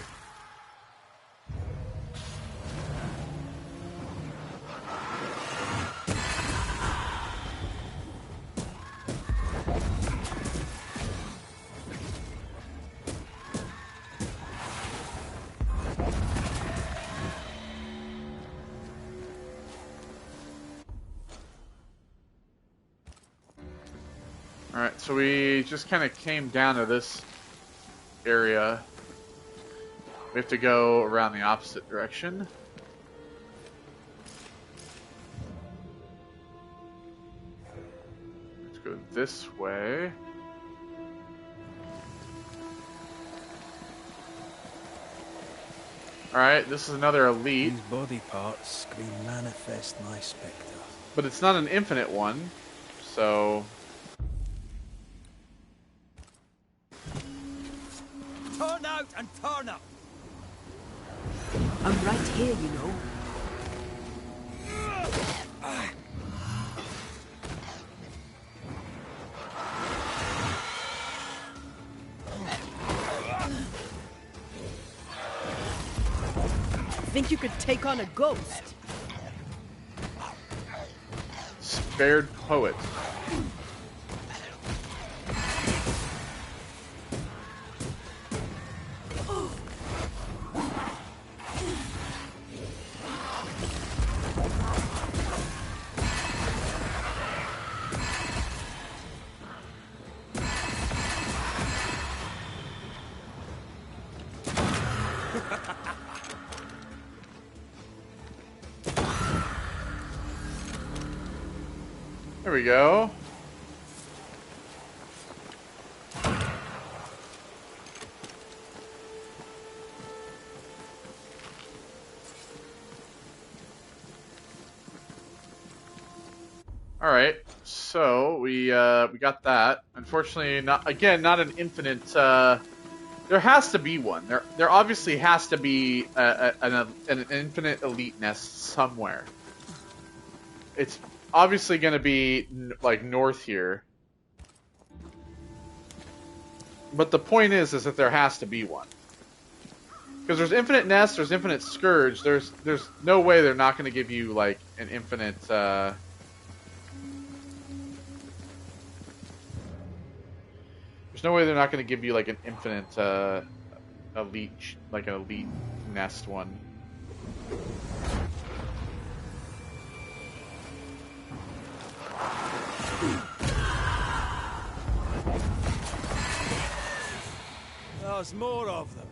Alright, so we just kind of came down to this area. We have to go around the opposite direction. Let's go this way. Alright, this is another elite. These body parts scream manifest my spectre. But it's not an infinite one, so... Turn out and turn up! I'm right here, you know. Think you could take on a ghost? Spared poet. There we go. All right, so we got that. Unfortunately, not an infinite. There has to be one. There obviously has to be an infinite elite nest somewhere. It's obviously going to be like north here. But the point is that there has to be one. Because there's infinite nest, there's infinite scourge. There's no way they're not going to give you like an infinite. There's no way they're not going to give you like an infinite elite, like an elite nest one. There's more of them.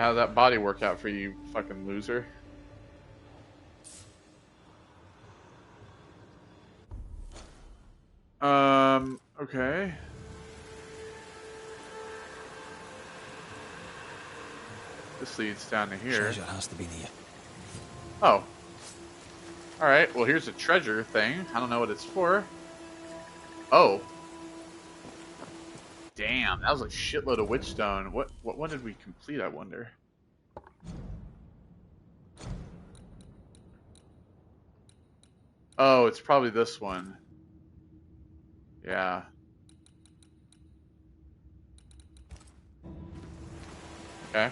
How'd that body work out for you, fucking loser? Okay. This leads down to here. Treasure has to be near. Oh. Alright, well here's a treasure thing. I don't know what it's for. Oh. Damn, that was a shitload of witchstone. What did we complete, I wonder? Oh, it's probably this one. Yeah. Okay.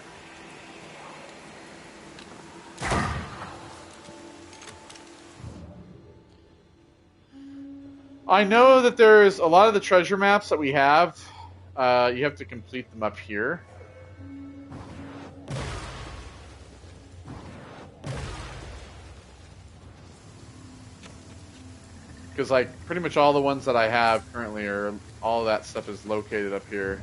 I know that there's a lot of the treasure maps that we have. You have to complete them up here. Because, like, pretty much all the ones that I have currently are, all of that stuff is located up here.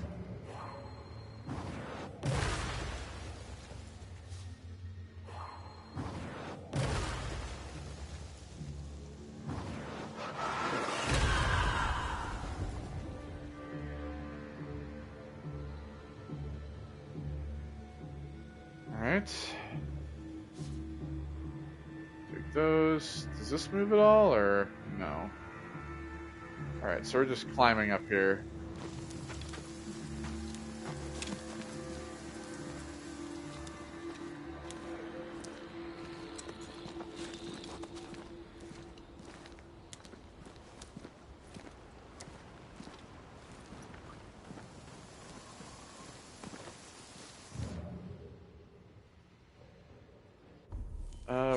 Alright. Take those. Does this move at all, or no? Alright, so we're just climbing up here.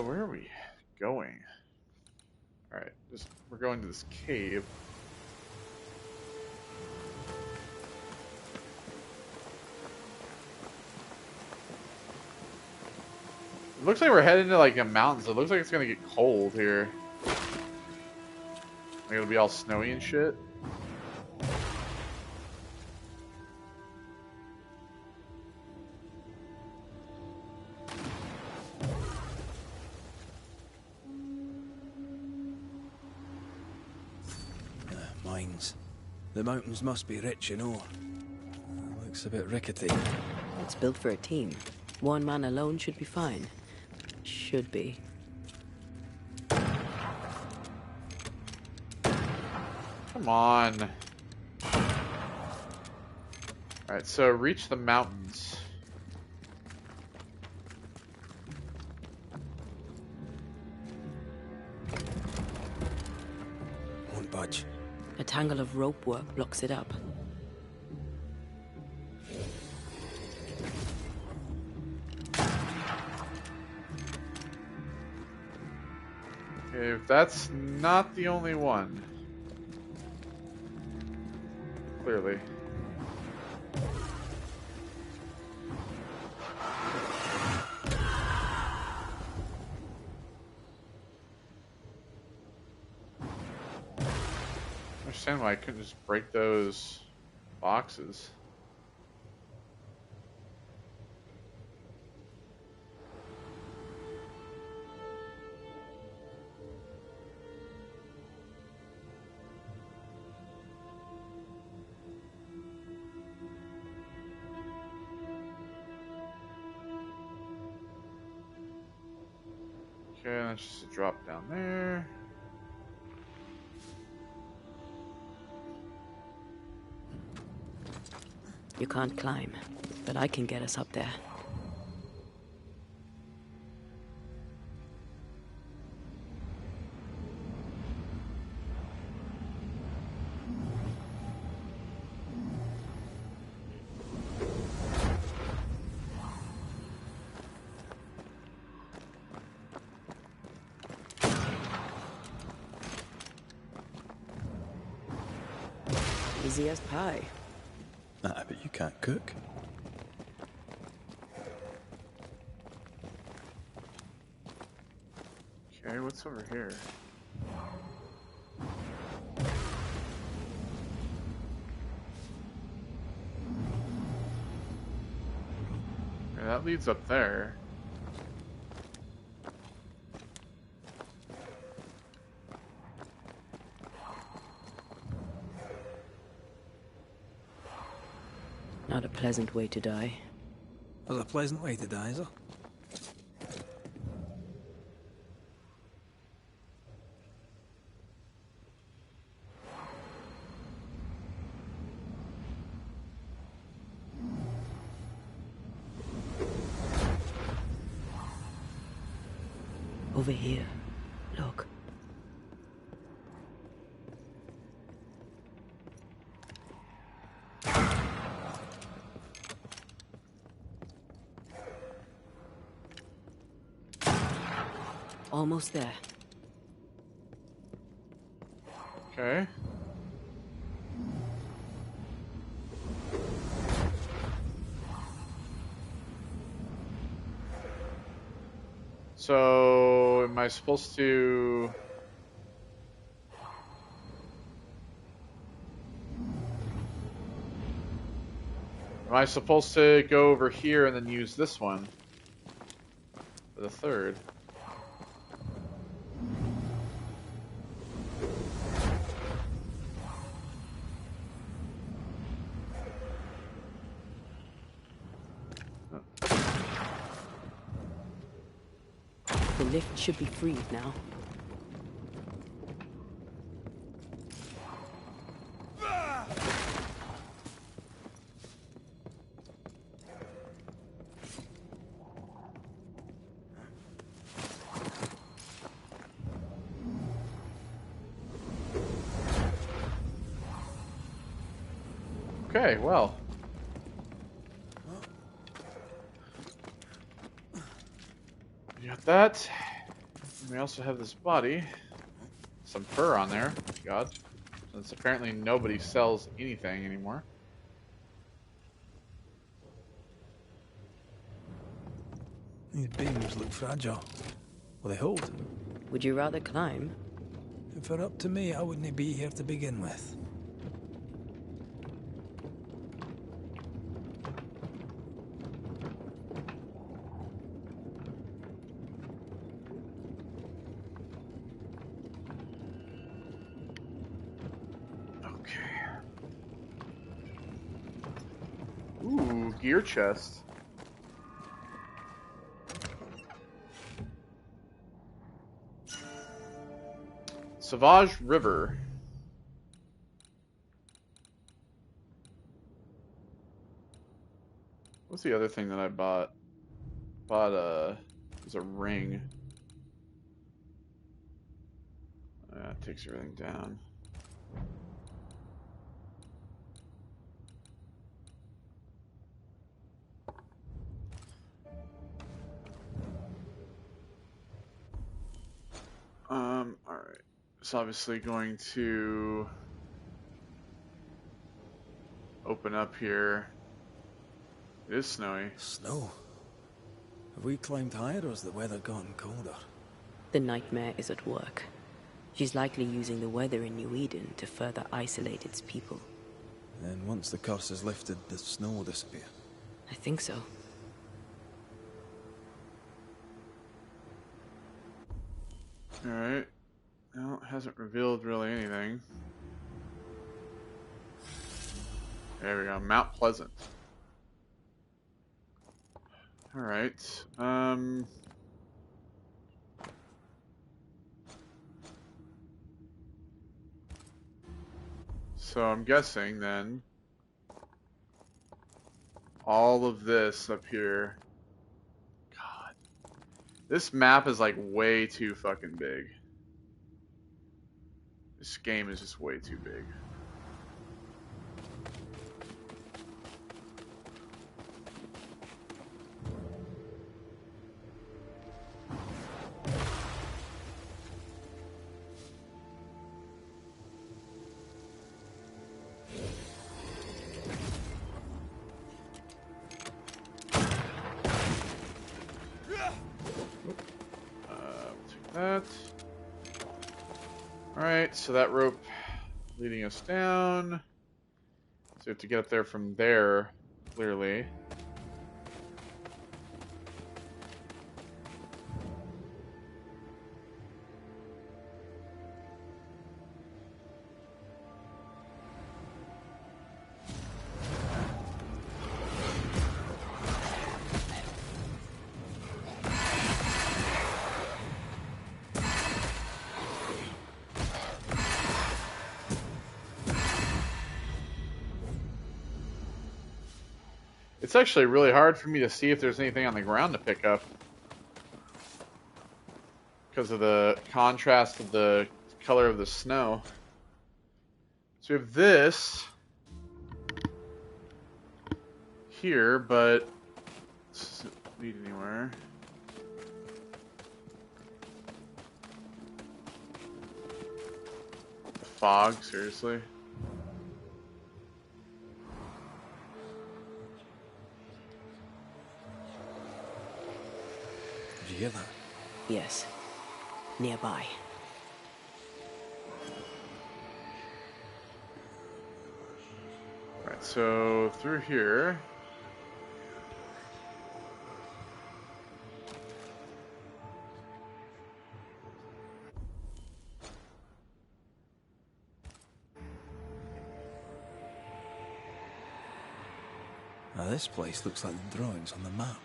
Where are we going? Alright, we're going to this cave. It looks like we're heading to like a mountain, so it looks like it's gonna get cold here. Like it'll be all snowy and shit. Mines. The mountains must be rich in ore. Looks a bit rickety. It's built for a team. One man alone should be fine. Should be. Come on. Alright, so reach the mountains. Won't budge. A tangle of rope work blocks it up. Okay, if that's not the only one. Clearly. I understand why I couldn't just break those boxes. Okay, that's just a drop down there. You can't climb, but I can get us up there. Easy as pie. Ah, but you can't cook. Okay, what's over here? Okay, that that leads up there. Not a pleasant way to die. There's a pleasant way to die, is there? Over here. Look. Almost there. Okay. So, am I supposed to... Am I supposed to go over here and then use this one for the third? The lift should be freed now. Okay, well. We got that. And we also have this body. Some fur on there. God. Since apparently nobody sells anything anymore. These beams look fragile. Will they hold? Would you rather climb? If it were up to me, I wouldn't be here to begin with. Okay. Ooh, gear chest. Savage River. What's the other thing that I bought? Bought it was a ring. It takes everything down. Alright. It's obviously going to open up here. It is snowy. Snow? Have we climbed higher or has the weather gotten colder? The nightmare is at work. She's likely using the weather in New Eden to further isolate its people. Then once the curse is lifted, the snow will disappear. I think so. Alright. Well, it hasn't revealed really anything. There we go. Mount Pleasant. Alright. So I'm guessing then all of this up here. God. This map is like way too fucking big. This game is just way too big. That. Alright, so that rope leading us down. So we have to get up there from there, clearly. It's actually really hard for me to see if there's anything on the ground to pick up because of the contrast of the color of the snow. So we have this here, but this doesn't lead anywhere. The fog, seriously. Did you hear that? Yes. Nearby. Alright, so through here. Now this place looks like the drawings on the map.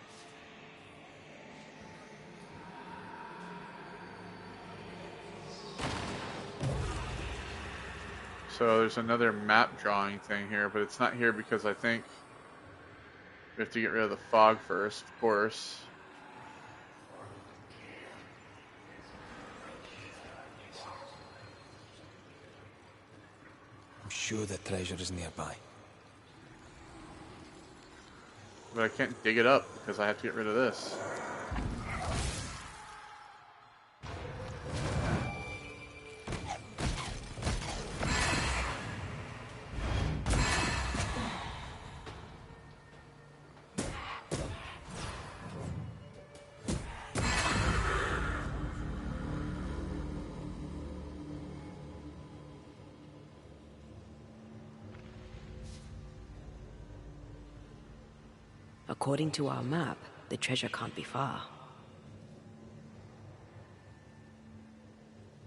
So there's another map drawing thing here, but it's not here because I think we have to get rid of the fog first, of course. I'm sure the treasure is nearby. But I can't dig it up because I have to get rid of this. According to our map, the treasure can't be far.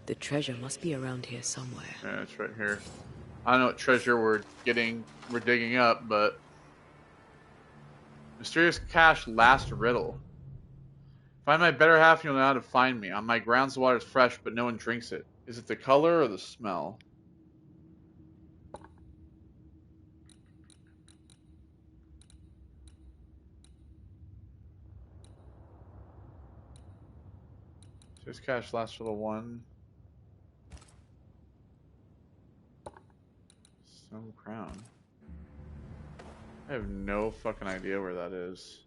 The treasure must be around here somewhere. Yeah, it's right here. I don't know what treasure we're digging up, but mysterious cache last riddle. Find my better half, you'll know how to find me. On my grounds, the water is fresh, but no one drinks it. Is it the color or the smell? Mysterious cache last riddle 1. Stone crown. I have no fucking idea where that is.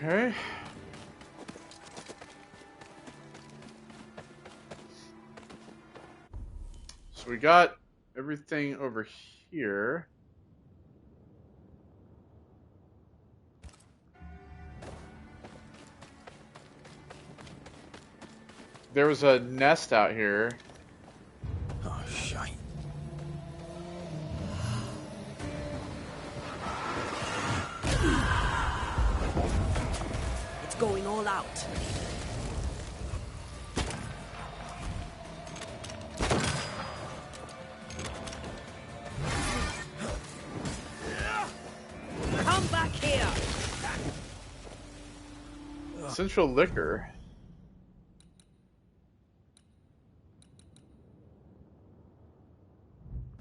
Okay. So we got everything over here. There was a nest out here. Oh, shite. It's going all out. Come back here! Central liquor.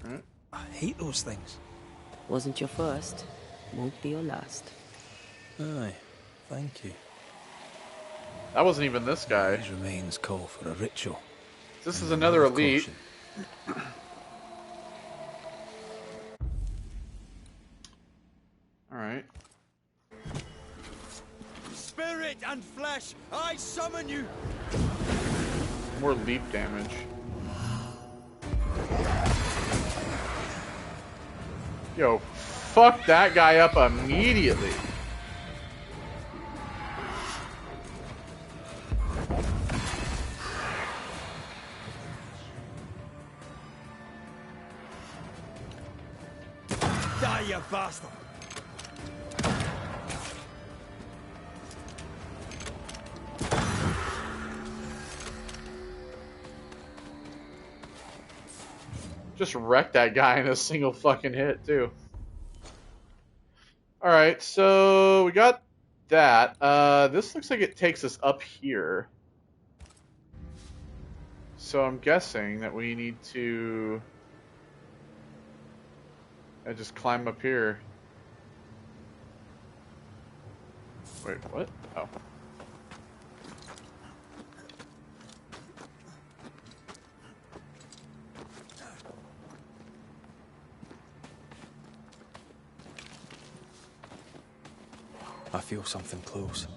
Alright. I hate those things. Wasn't your first, won't be your last. Aye, thank you. That wasn't even this guy. These remains call for a ritual. This is another Of elite. caution. Alright. Spirit and flesh, I summon you! More leap damage. Yo, fuck that guy up immediately. Die, you bastard! Just wrecked that guy in a single fucking hit, too. Alright, so we got that. This looks like it takes us up here. So I'm guessing that we need to just climb up here. Wait, what? Oh. I feel something close.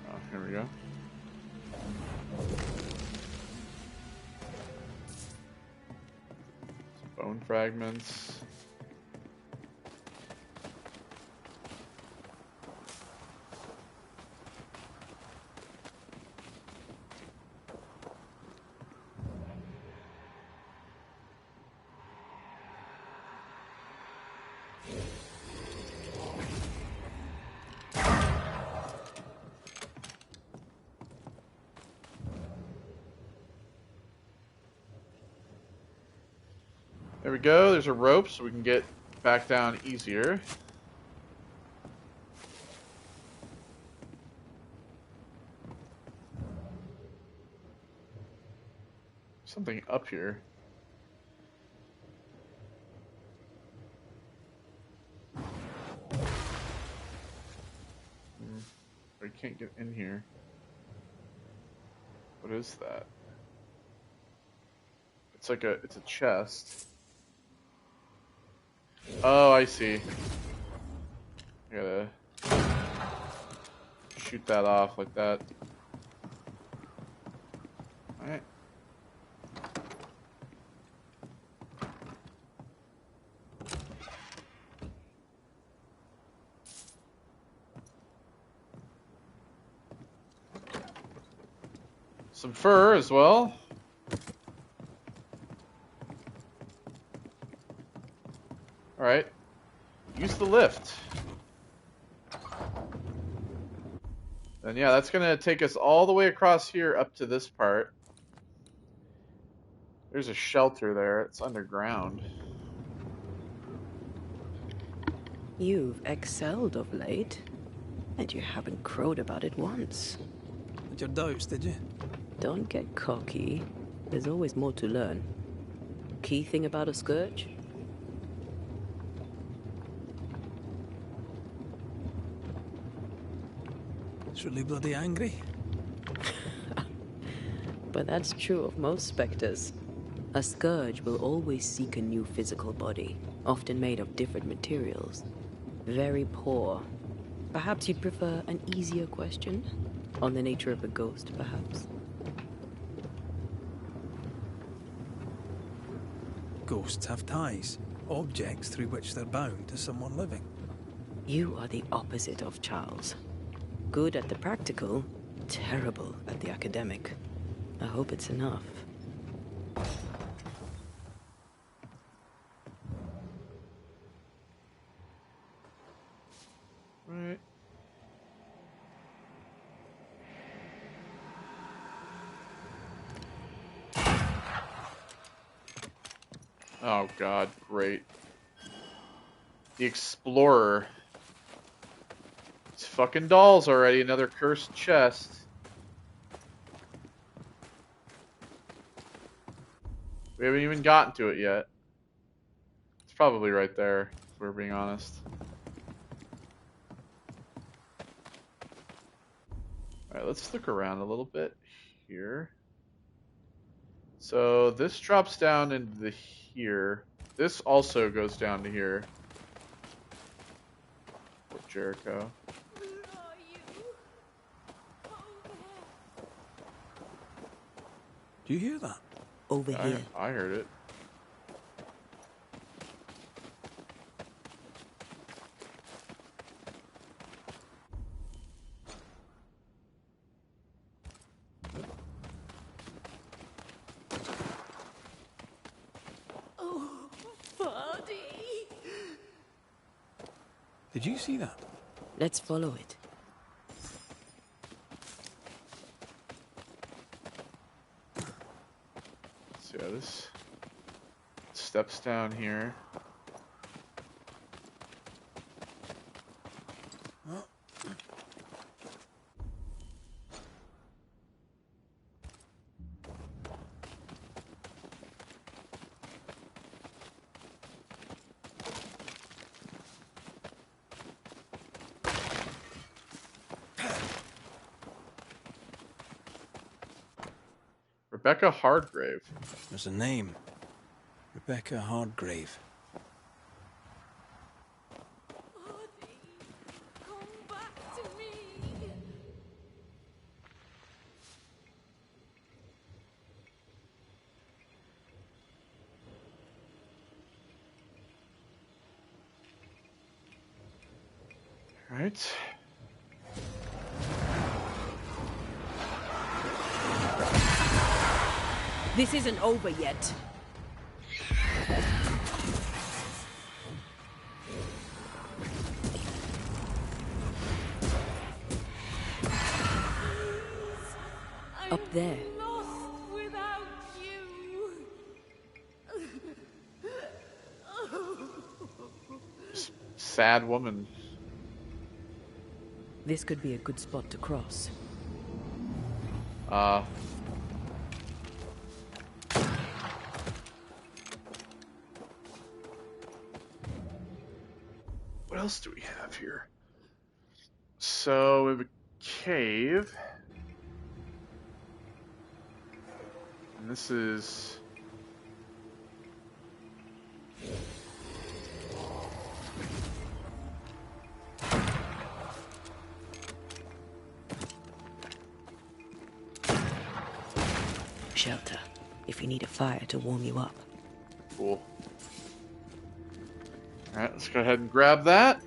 Oh, here we go. Some bone fragments. There we go. There's a rope so we can get back down easier. Something up here. We can't get in here. What is that? It's like it's a chest. Oh, I see. I gotta shoot that off like that. Alright. Some fur as well. Alright. Use the lift. And yeah, that's gonna take us all the way across here up to this part. There's a shelter there. It's underground. You've excelled of late, and you haven't crowed about it once. Had your doubts, did you? Don't get cocky. There's always more to learn. Key thing about a scourge? It's really bloody angry. But that's true of most specters. A scourge will always seek a new physical body, often made of different materials. Very poor. Perhaps you'd prefer an easier question? On the nature of a ghost, perhaps? Ghosts have ties, objects through which they're bound to someone living. You are the opposite of Charles. Good at the practical, terrible at the academic. I hope it's enough. Right. Oh god, great. The Explorer. It's fucking dolls already, another cursed chest. We haven't even gotten to it yet. It's probably right there, if we're being honest. Alright, let's look around a little bit here. So this drops down into here. This also goes down to here. Fort Jericho. Do you hear that? Over here. I heard it. Did you see that? Let's follow it. So this steps down here. Rebecca Hardgrave. There's a name. Rebecca Hardgrave. Come back to me. Right. This isn't over yet. Up there. Lost without you. Sad woman. This could be a good spot to cross. What else do we have here? So we have a cave. And this is... Shelter, if you need a fire to warm you up. Cool. Alright, let's go ahead and grab that.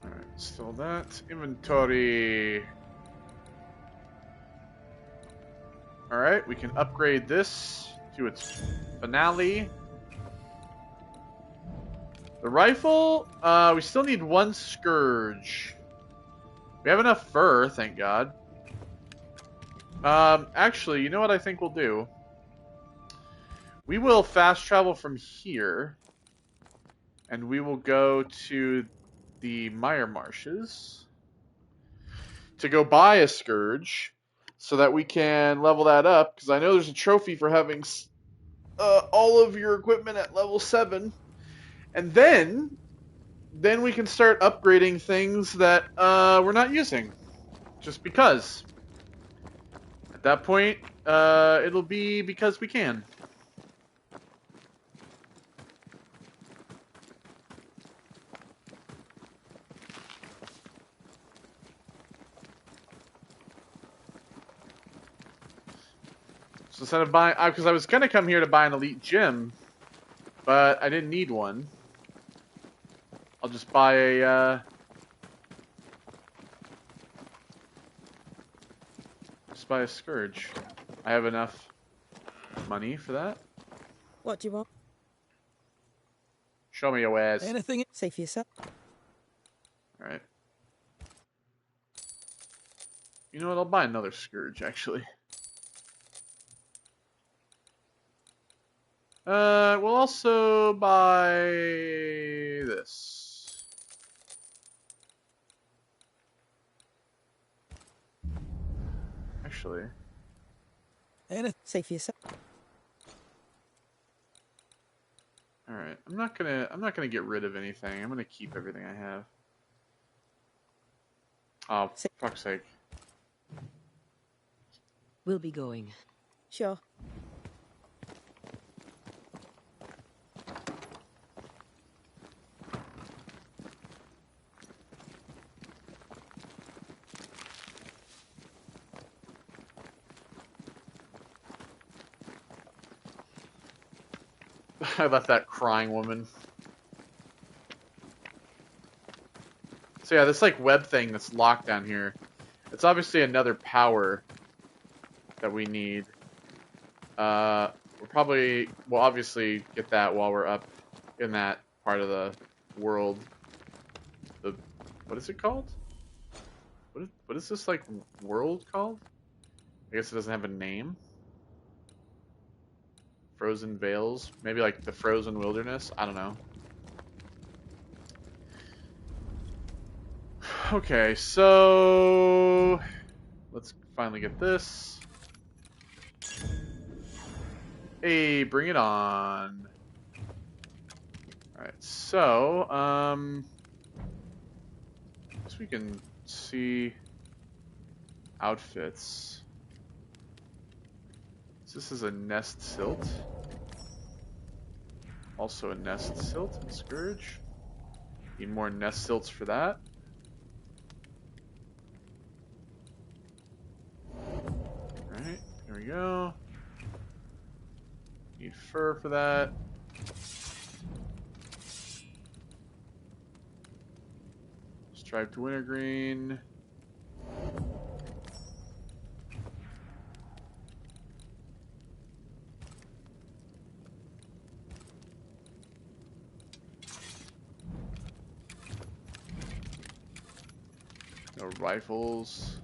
Alright, still that. Inventory. Alright, we can upgrade this to its finale. The rifle, we still need one scourge. We have enough fur, thank God. Actually, you know what I think we'll do? We will fast travel from here. And we will go to the Mire Marshes to go buy a scourge so that we can level that up. Because I know there's a trophy for having all of your equipment at level 7. And then we can start upgrading things that we're not using. Just because. At that point, it'll be because we can. So instead of buying... Because I was going to come here to buy an elite gem, but I didn't need one. I'll just buy a... just buy a scourge. I have enough money for that. What do you want? Show me your wares. Anything? Say for yourself. Alright. You know what? I'll buy another scourge, actually. We'll also buy this. Actually. Anything? Say for yourself. Alright. I'm not gonna get rid of anything. I'm gonna keep everything I have. Oh, for fuck's sake. We'll be going. Sure. I left that crying woman. So yeah, this like web thing that's locked down here. It's obviously another power that we need. We'll obviously get that while we're up in that part of the world. What is it called? What is this like world called? I guess it doesn't have a name. Frozen Vales, maybe like the Frozen Wilderness. I don't know. Okay, so let's finally get this. Hey, bring it on. Alright, so, I guess we can see outfits. So this is a nest silt. Also a nest silt and scourge. Need more nest silts for that. Alright, there we go. Need fur for that. Striped wintergreen. No rifles.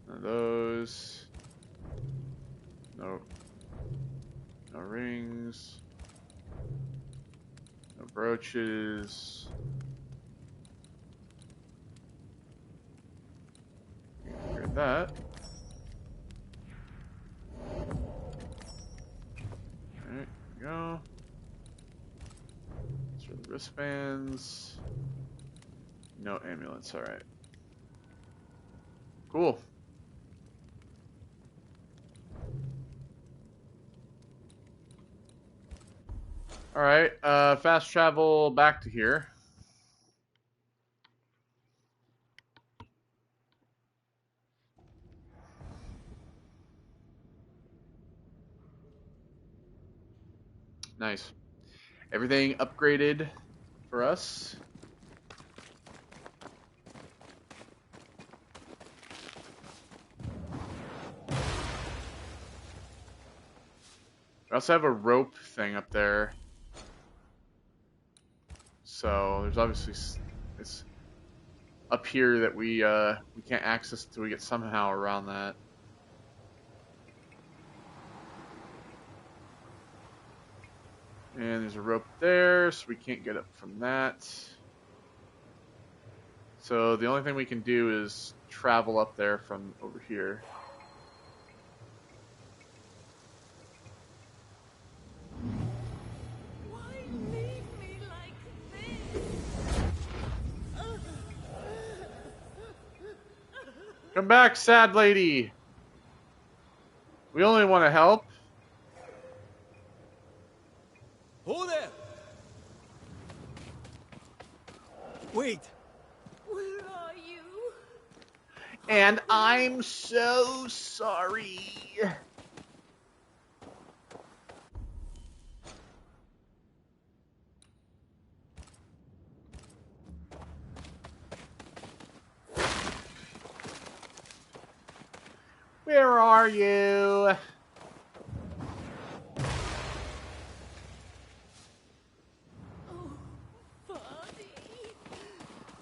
None of those. No rings. No brooches. Get that. Alright, there we go. These are the wristbands. No amulets, alright. Cool. Alright, fast travel back to here. Nice. Everything upgraded for us. I also have a rope thing up there. So there's obviously it's up here that we can't access until we get somehow around that. And there's a rope there, so we can't get up from that. So the only thing we can do is travel up there from over here. Why leave me like this? Come back, sad lady. We only want to help. Ho there! Wait! Where are you? And I'm so sorry. Where are you? Oh, Farty.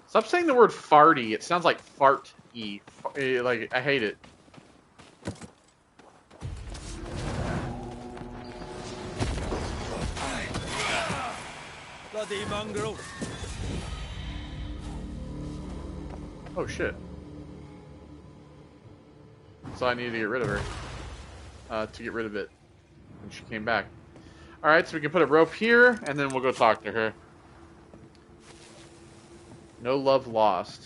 Stop saying the word farty. It sounds like fart-y. Like, I hate it. Bloody mongrel! Oh, shit. So I needed to get rid of her. To get rid of it. And she came back. Alright, so we can put a rope here, and then we'll go talk to her. No love lost.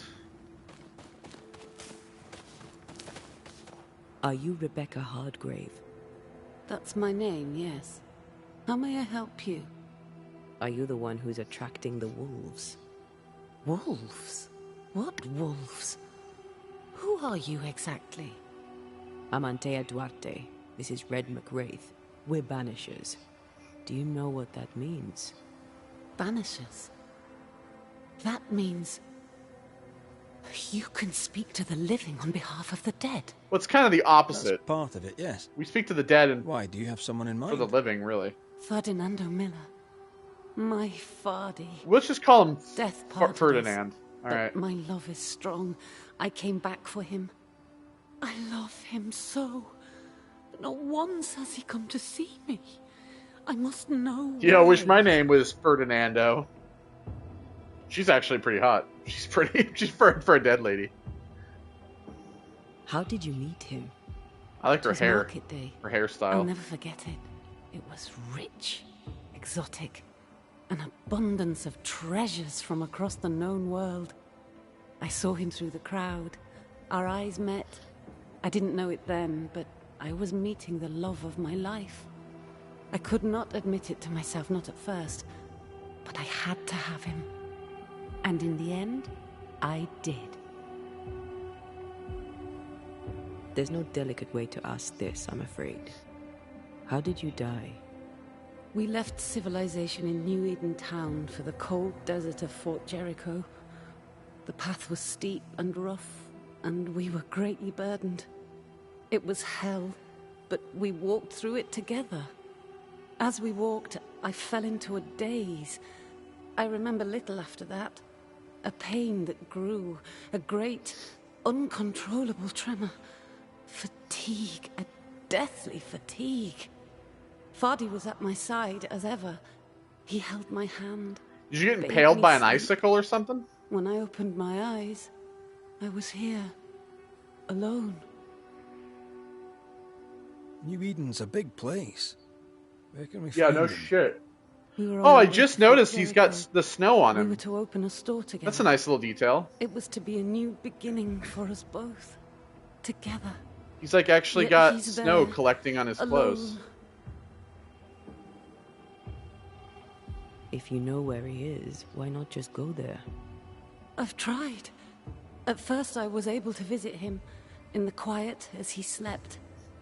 Are you Rebecca Hardgrave? That's my name, yes. How may I help you? Are you the one who's attracting the wolves? Wolves? What wolves? Who are you exactly? I'm Antea Duarte. This is Red McWraith. We're Banishers. Do you know what that means? Banishers. That means You can speak to the living on behalf of the dead. Well, it's kind of the That's opposite. part of it, yes. We speak to the dead and Why, do you have someone in for the mind? living, really. Ferdinando Miller. My Fardy. Let's just call him Death parted us, Ferdinand. All but right. my love is strong. I came back for him. I love him so. But not once has he come to see me. I must know Yeah, I wish why. my name was Ferdinando. She's actually pretty hot. She's pretty. She's for a dead lady. How did you meet him? I like It her was hair, market day. her I'll hairstyle. never forget it. It was rich, exotic, an abundance of treasures from across the known world. I saw him through the crowd. Our eyes met. I didn't know it then, but I was meeting the love of my life. I could not admit it to myself, not at first, but I had to have him. And in the end, I did. There's no delicate way to ask this, I'm afraid. How did you die? We left civilization in New Eden town for the cold desert of Fort Jericho. The path was steep and rough, and we were greatly burdened. It was hell, but we walked through it together. As we walked, I fell into a daze. I remember little after that. A pain that grew, a great, uncontrollable tremor. Fatigue, a deathly fatigue. Fardy was at my side as ever. He held my hand. Did you get bade impaled me by an sleep. icicle or something? When I opened my eyes, I was here, alone. New Eden's a big place. Where can we Yeah, find no him? shit. We were on Oh, our I way just to Fort noticed he's got Jericho. the snow on We were him. to open a store together. That's a nice little detail. It was to be a new beginning for us both. Together. He's like actually Yet got he's snow there, collecting on his clothes. alone. If you know where he is, why not just go there? I've tried. At first I was able to visit him in the quiet as he slept.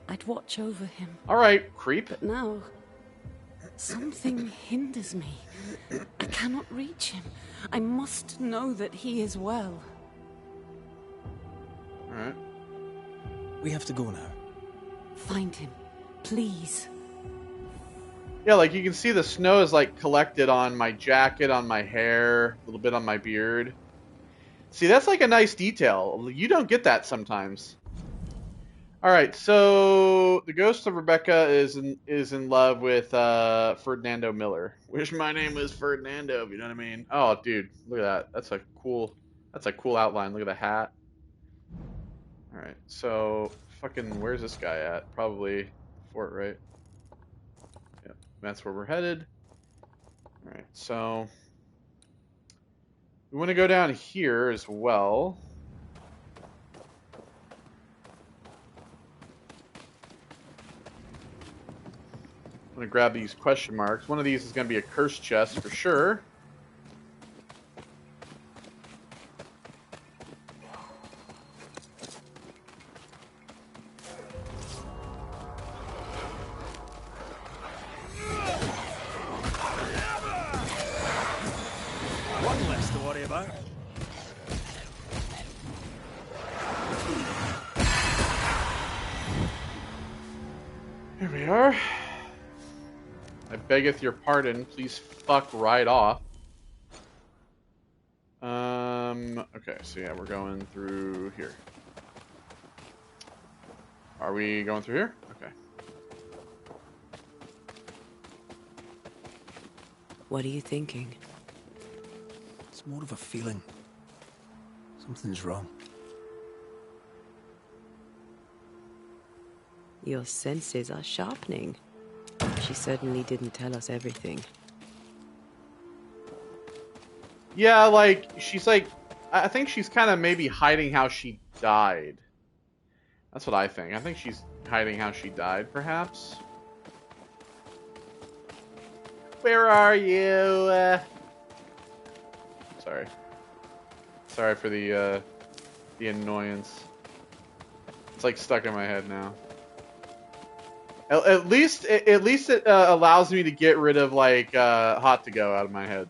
I'd watch over him. All right, creep. But now, something hinders me. I cannot reach him. I must know that he is well. All right. We have to go now. Find him, please. Yeah, like you can see the snow is like collected on my jacket, on my hair, a little bit on my beard. See, that's like a nice detail. You don't get that sometimes. All right, so the ghost of Rebecca is in love with Ferdinando Miller. Wish my name was Ferdinando, if you know what I mean. Oh, dude, look at that. That's a cool outline. Look at the hat. All right, so fucking where's this guy at? Probably fort, right? Yep, that's where we're headed. All right, so we want to go down here as well. I'm going to grab these question marks. One of these is going to be a curse chest for sure. One less to worry about. Here we are. I beggeth your pardon. Please fuck right off. Okay, so yeah, we're going through here. Are we going through here? Okay. What are you thinking? It's more of a feeling. Something's wrong. Your senses are sharpening. She certainly didn't tell us everything. Yeah, like, she's like, I think she's kind of maybe hiding how she died. That's what I think. I think she's hiding how she died, perhaps. Where are you? Sorry. Sorry for the annoyance. It's like stuck in my head now. At least it allows me to get rid of like hot to go out of my head.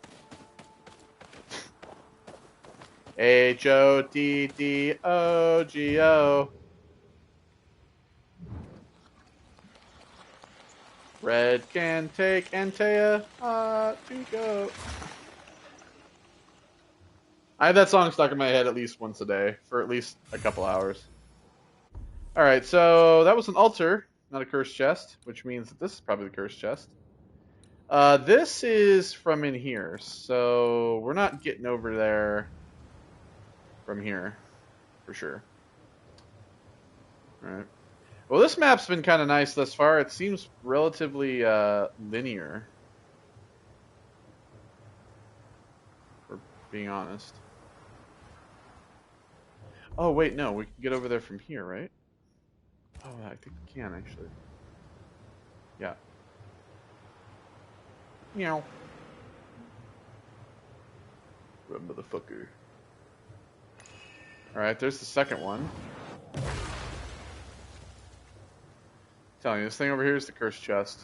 H-O-T-T-O-G-O. Red can take Antea to go. I have that song stuck in my head at least once a day for at least a couple hours. Alright, so that was an altar, not a cursed chest, which means that this is probably the cursed chest. This is from in here, so we're not getting over there from here, for sure. Alright. Well, this map's been kind of nice thus far. It seems relatively linear, for being honest. Oh, wait, no, we can get over there from here, right? Oh, I think we can, actually. Yeah. Meow. Run, motherfucker. Alright, there's the second one. Telling you, this thing over here is the cursed chest.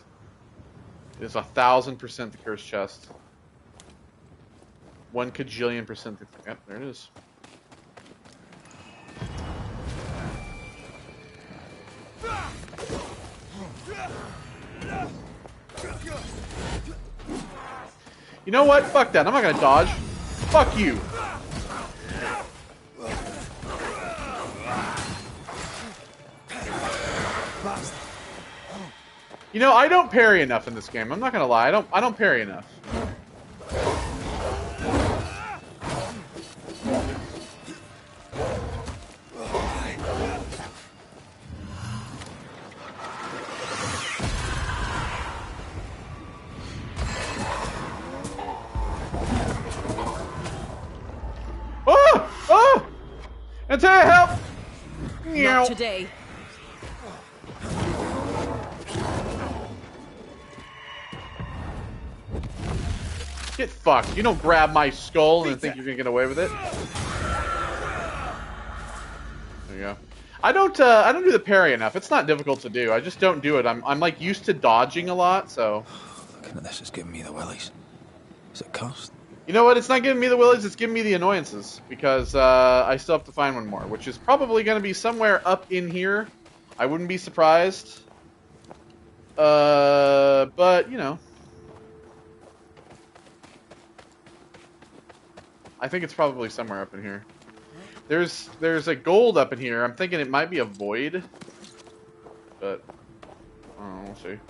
It is 1,000% the cursed chest. 1 kajillion%. Yep, there it is. You know what? Fuck that. I'm not gonna dodge. Fuck you. You know, I don't parry enough in this game. I'm not gonna lie. I don't parry enough. Oh! Oh! Antea, help! Not today. Get fucked. You don't grab my skull and think you're gonna get away with it. There you go. I don't do the parry enough. It's not difficult to do. I just don't do it. I'm like used to dodging a lot, so. Looking at this is giving me the willies. Is it cursed? You know what? It's not giving me the willies. It's giving me the annoyances because I still have to find one more, which is probably going to be somewhere up in here. I wouldn't be surprised. But you know, I think it's probably somewhere up in here. There's a gold up in here. I'm thinking it might be a void, but I don't know. We'll see.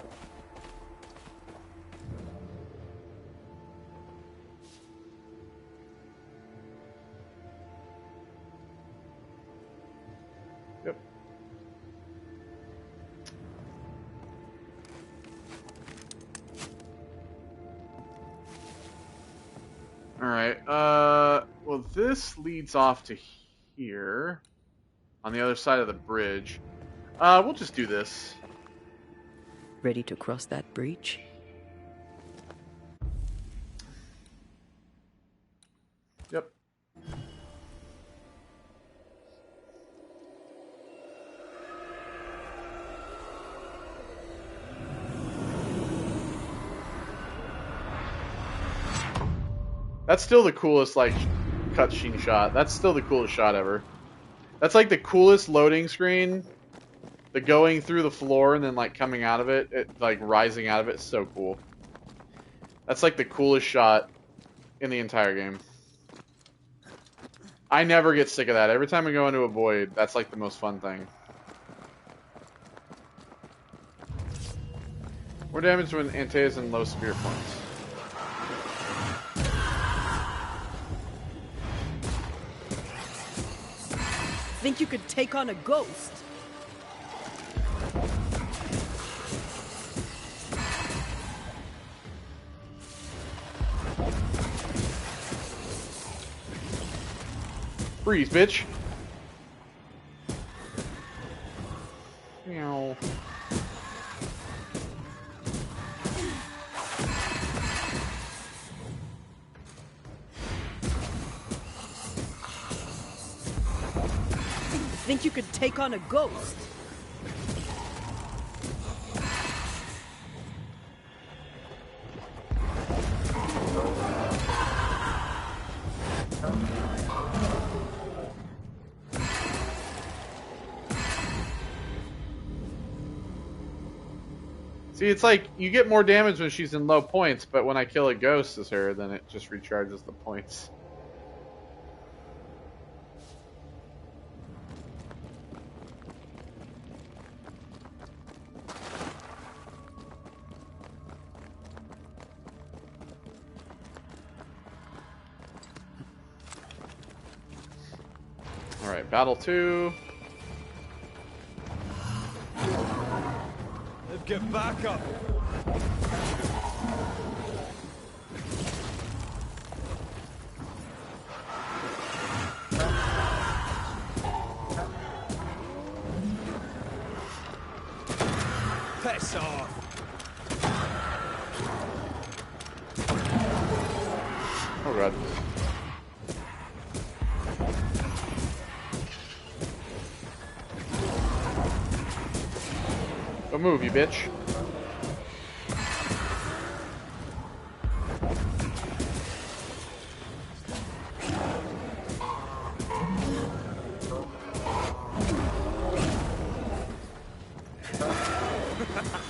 Yep. All right. Well, this leads off to here on the other side of the bridge. We'll just do this. Ready to cross that breach? Yep. That's still the coolest, like, cutscene shot. That's still the coolest shot ever. That's like the coolest loading screen. The going through the floor and then like coming out of it, like rising out of it, is so cool. That's like the coolest shot in the entire game. I never get sick of that. Every time I go into a void, that's like the most fun thing. More damage when Antea's in low spear points. Think you could take on a ghost? Freeze, bitch. Meow. Think you could take on a ghost? See, it's like you get more damage when she's in low points, but when I kill a ghost as her, then it just recharges the points. Alright, battle 2. Get back up! Piss off! Oh god. Go move, you bitch.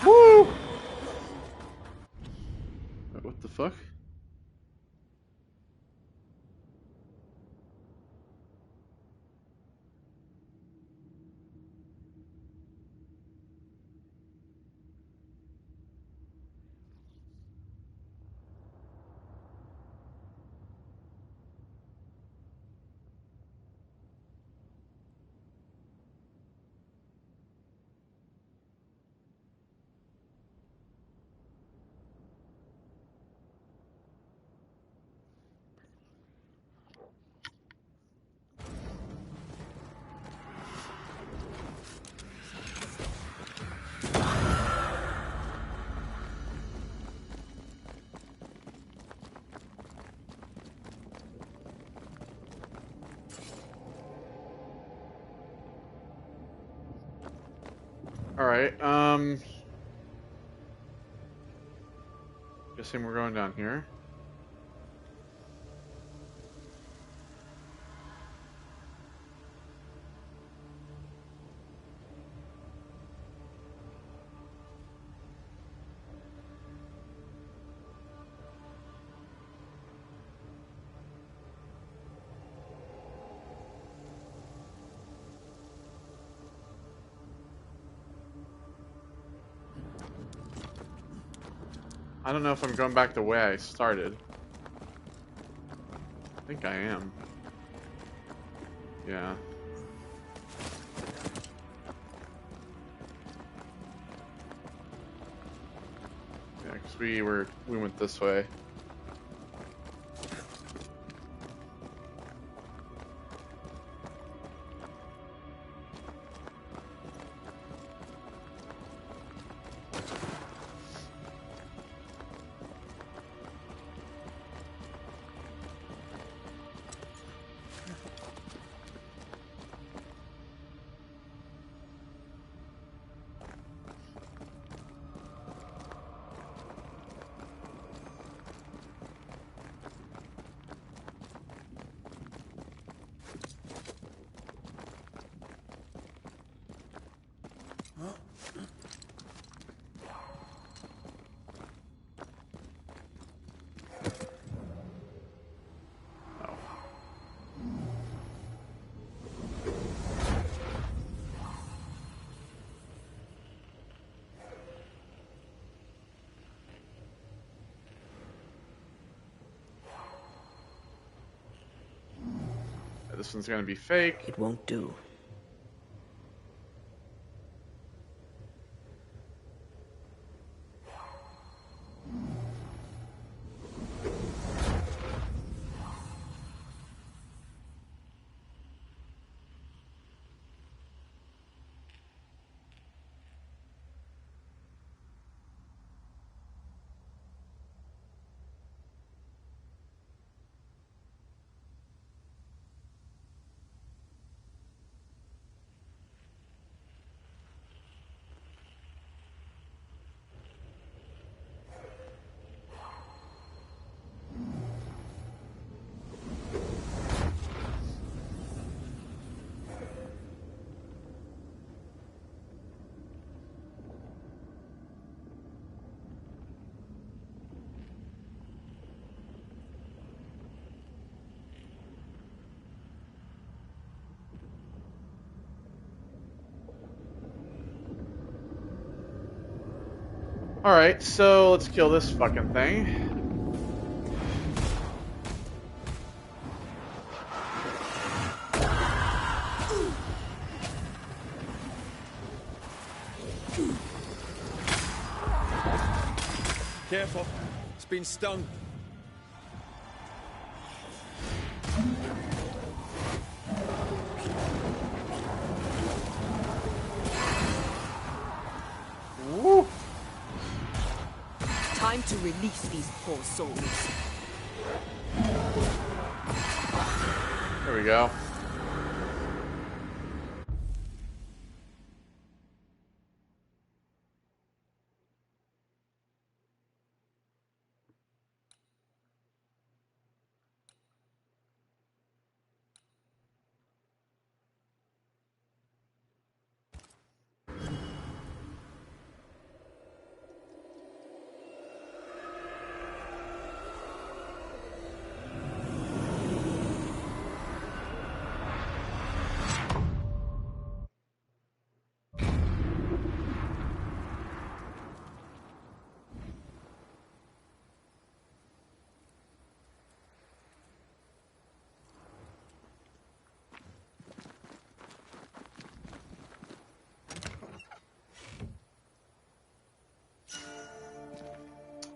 Woo! What the fuck? Alright, guessing we're going down here. I don't know if I'm going back the way I started. I think I am. Yeah. Yeah, because we went this way. This one's gonna be fake. It won't do. Alright, so let's kill this fucking thing. Careful. It's been stung. Woo. Time to release these poor souls. There we go.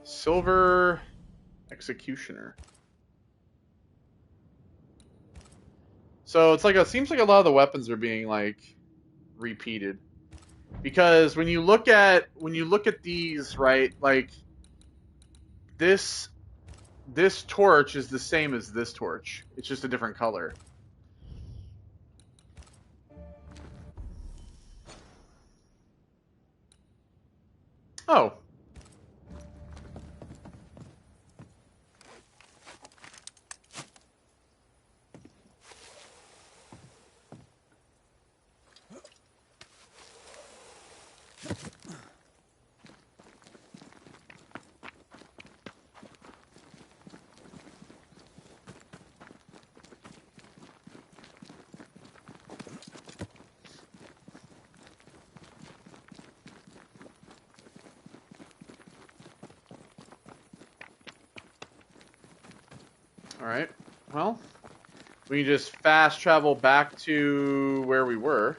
Silver Executioner. So it's like it seems like a lot of the weapons are being like repeated. Because when you look at these, right, like this torch is the same as this torch. It's just a different color. Oh. Alright, well, we can just fast travel back to where we were.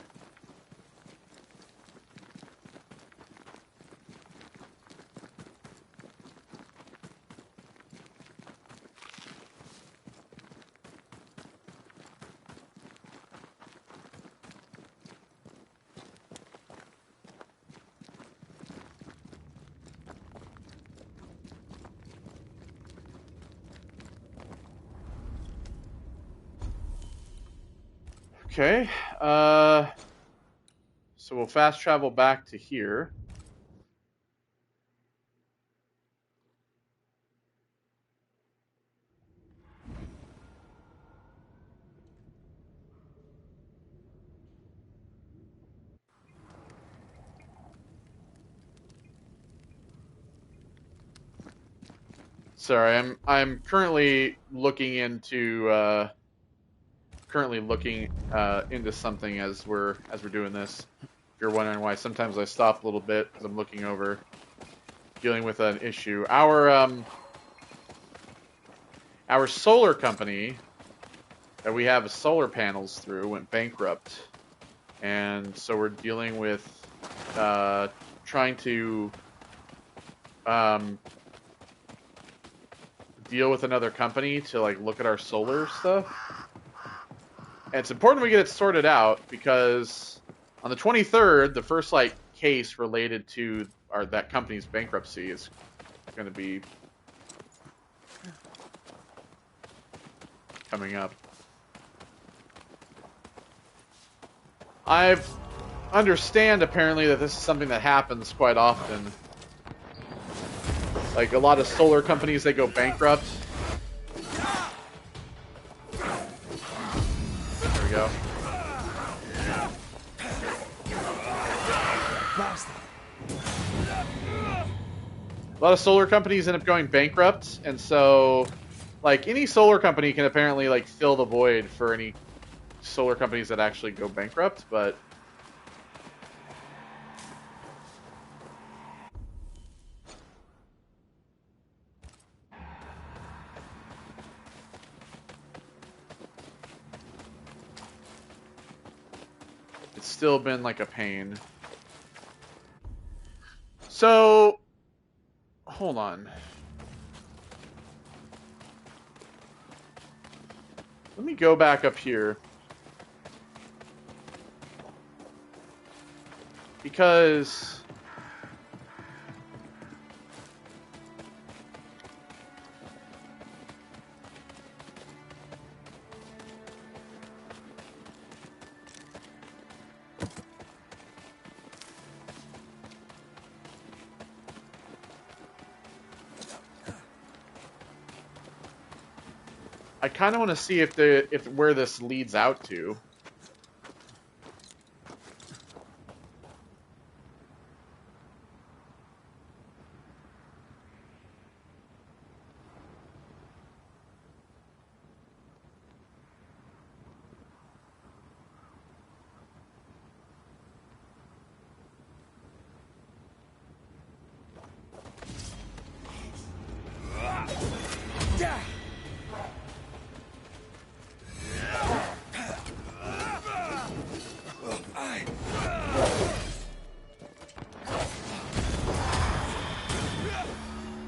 Okay, so we'll fast travel back to here. Sorry, I'm currently looking into something as we're doing this. If you're wondering why sometimes I stop a little bit because I'm looking over, dealing with an issue. Our solar company that we have solar panels through went bankrupt, and so we're dealing with trying to deal with another company to like look at our solar stuff. And it's important we get it sorted out because on the 23rd, the first like case related to that company's bankruptcy is going to be coming up. I understand apparently that this is something that happens quite often. Like a lot of solar companies, they go bankrupt. There we go. A lot of solar companies end up going bankrupt, and so like any solar company can apparently like fill the void for any solar companies that actually go bankrupt, but it's still been like a pain. So, hold on. Let me go back up here. Because I kind of want to see if where this leads out to.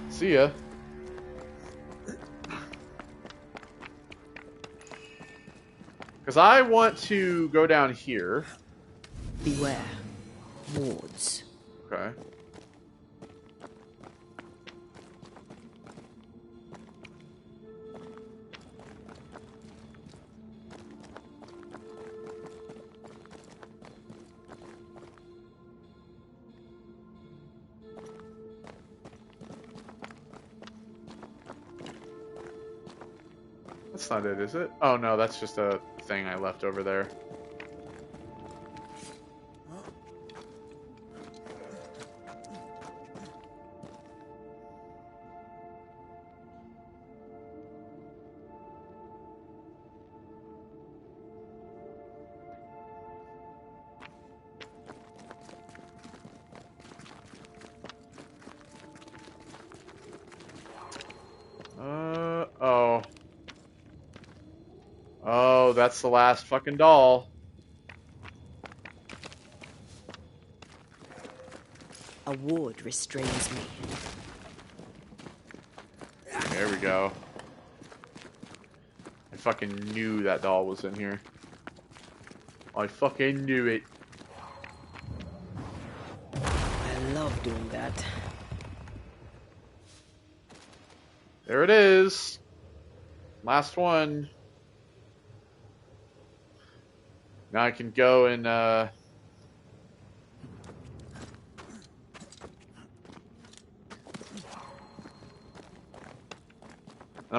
See ya. Because I want to go down here. Beware. Wards. Okay. That's not it, is it? Oh no, that's just a thing I left over there. Oh. Oh, that's the last fucking doll. A ward restrains me. There we go. I fucking knew that doll was in here. I fucking knew it. I love doing that. There it is. Last one. Now I can go and, I'm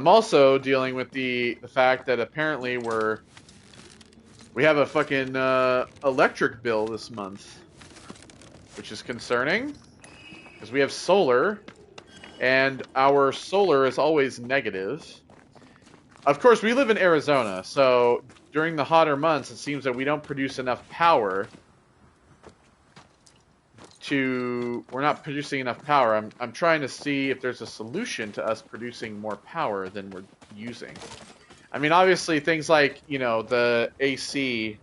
also dealing with the fact that apparently we have a fucking electric bill this month, which is concerning because we have solar, and our solar is always negative. Of course, we live in Arizona, so during the hotter months, it seems that we don't produce enough power we're not producing enough power. I'm trying to see if there's a solution to us producing more power than we're using. I mean, obviously, things like, you know, the AC.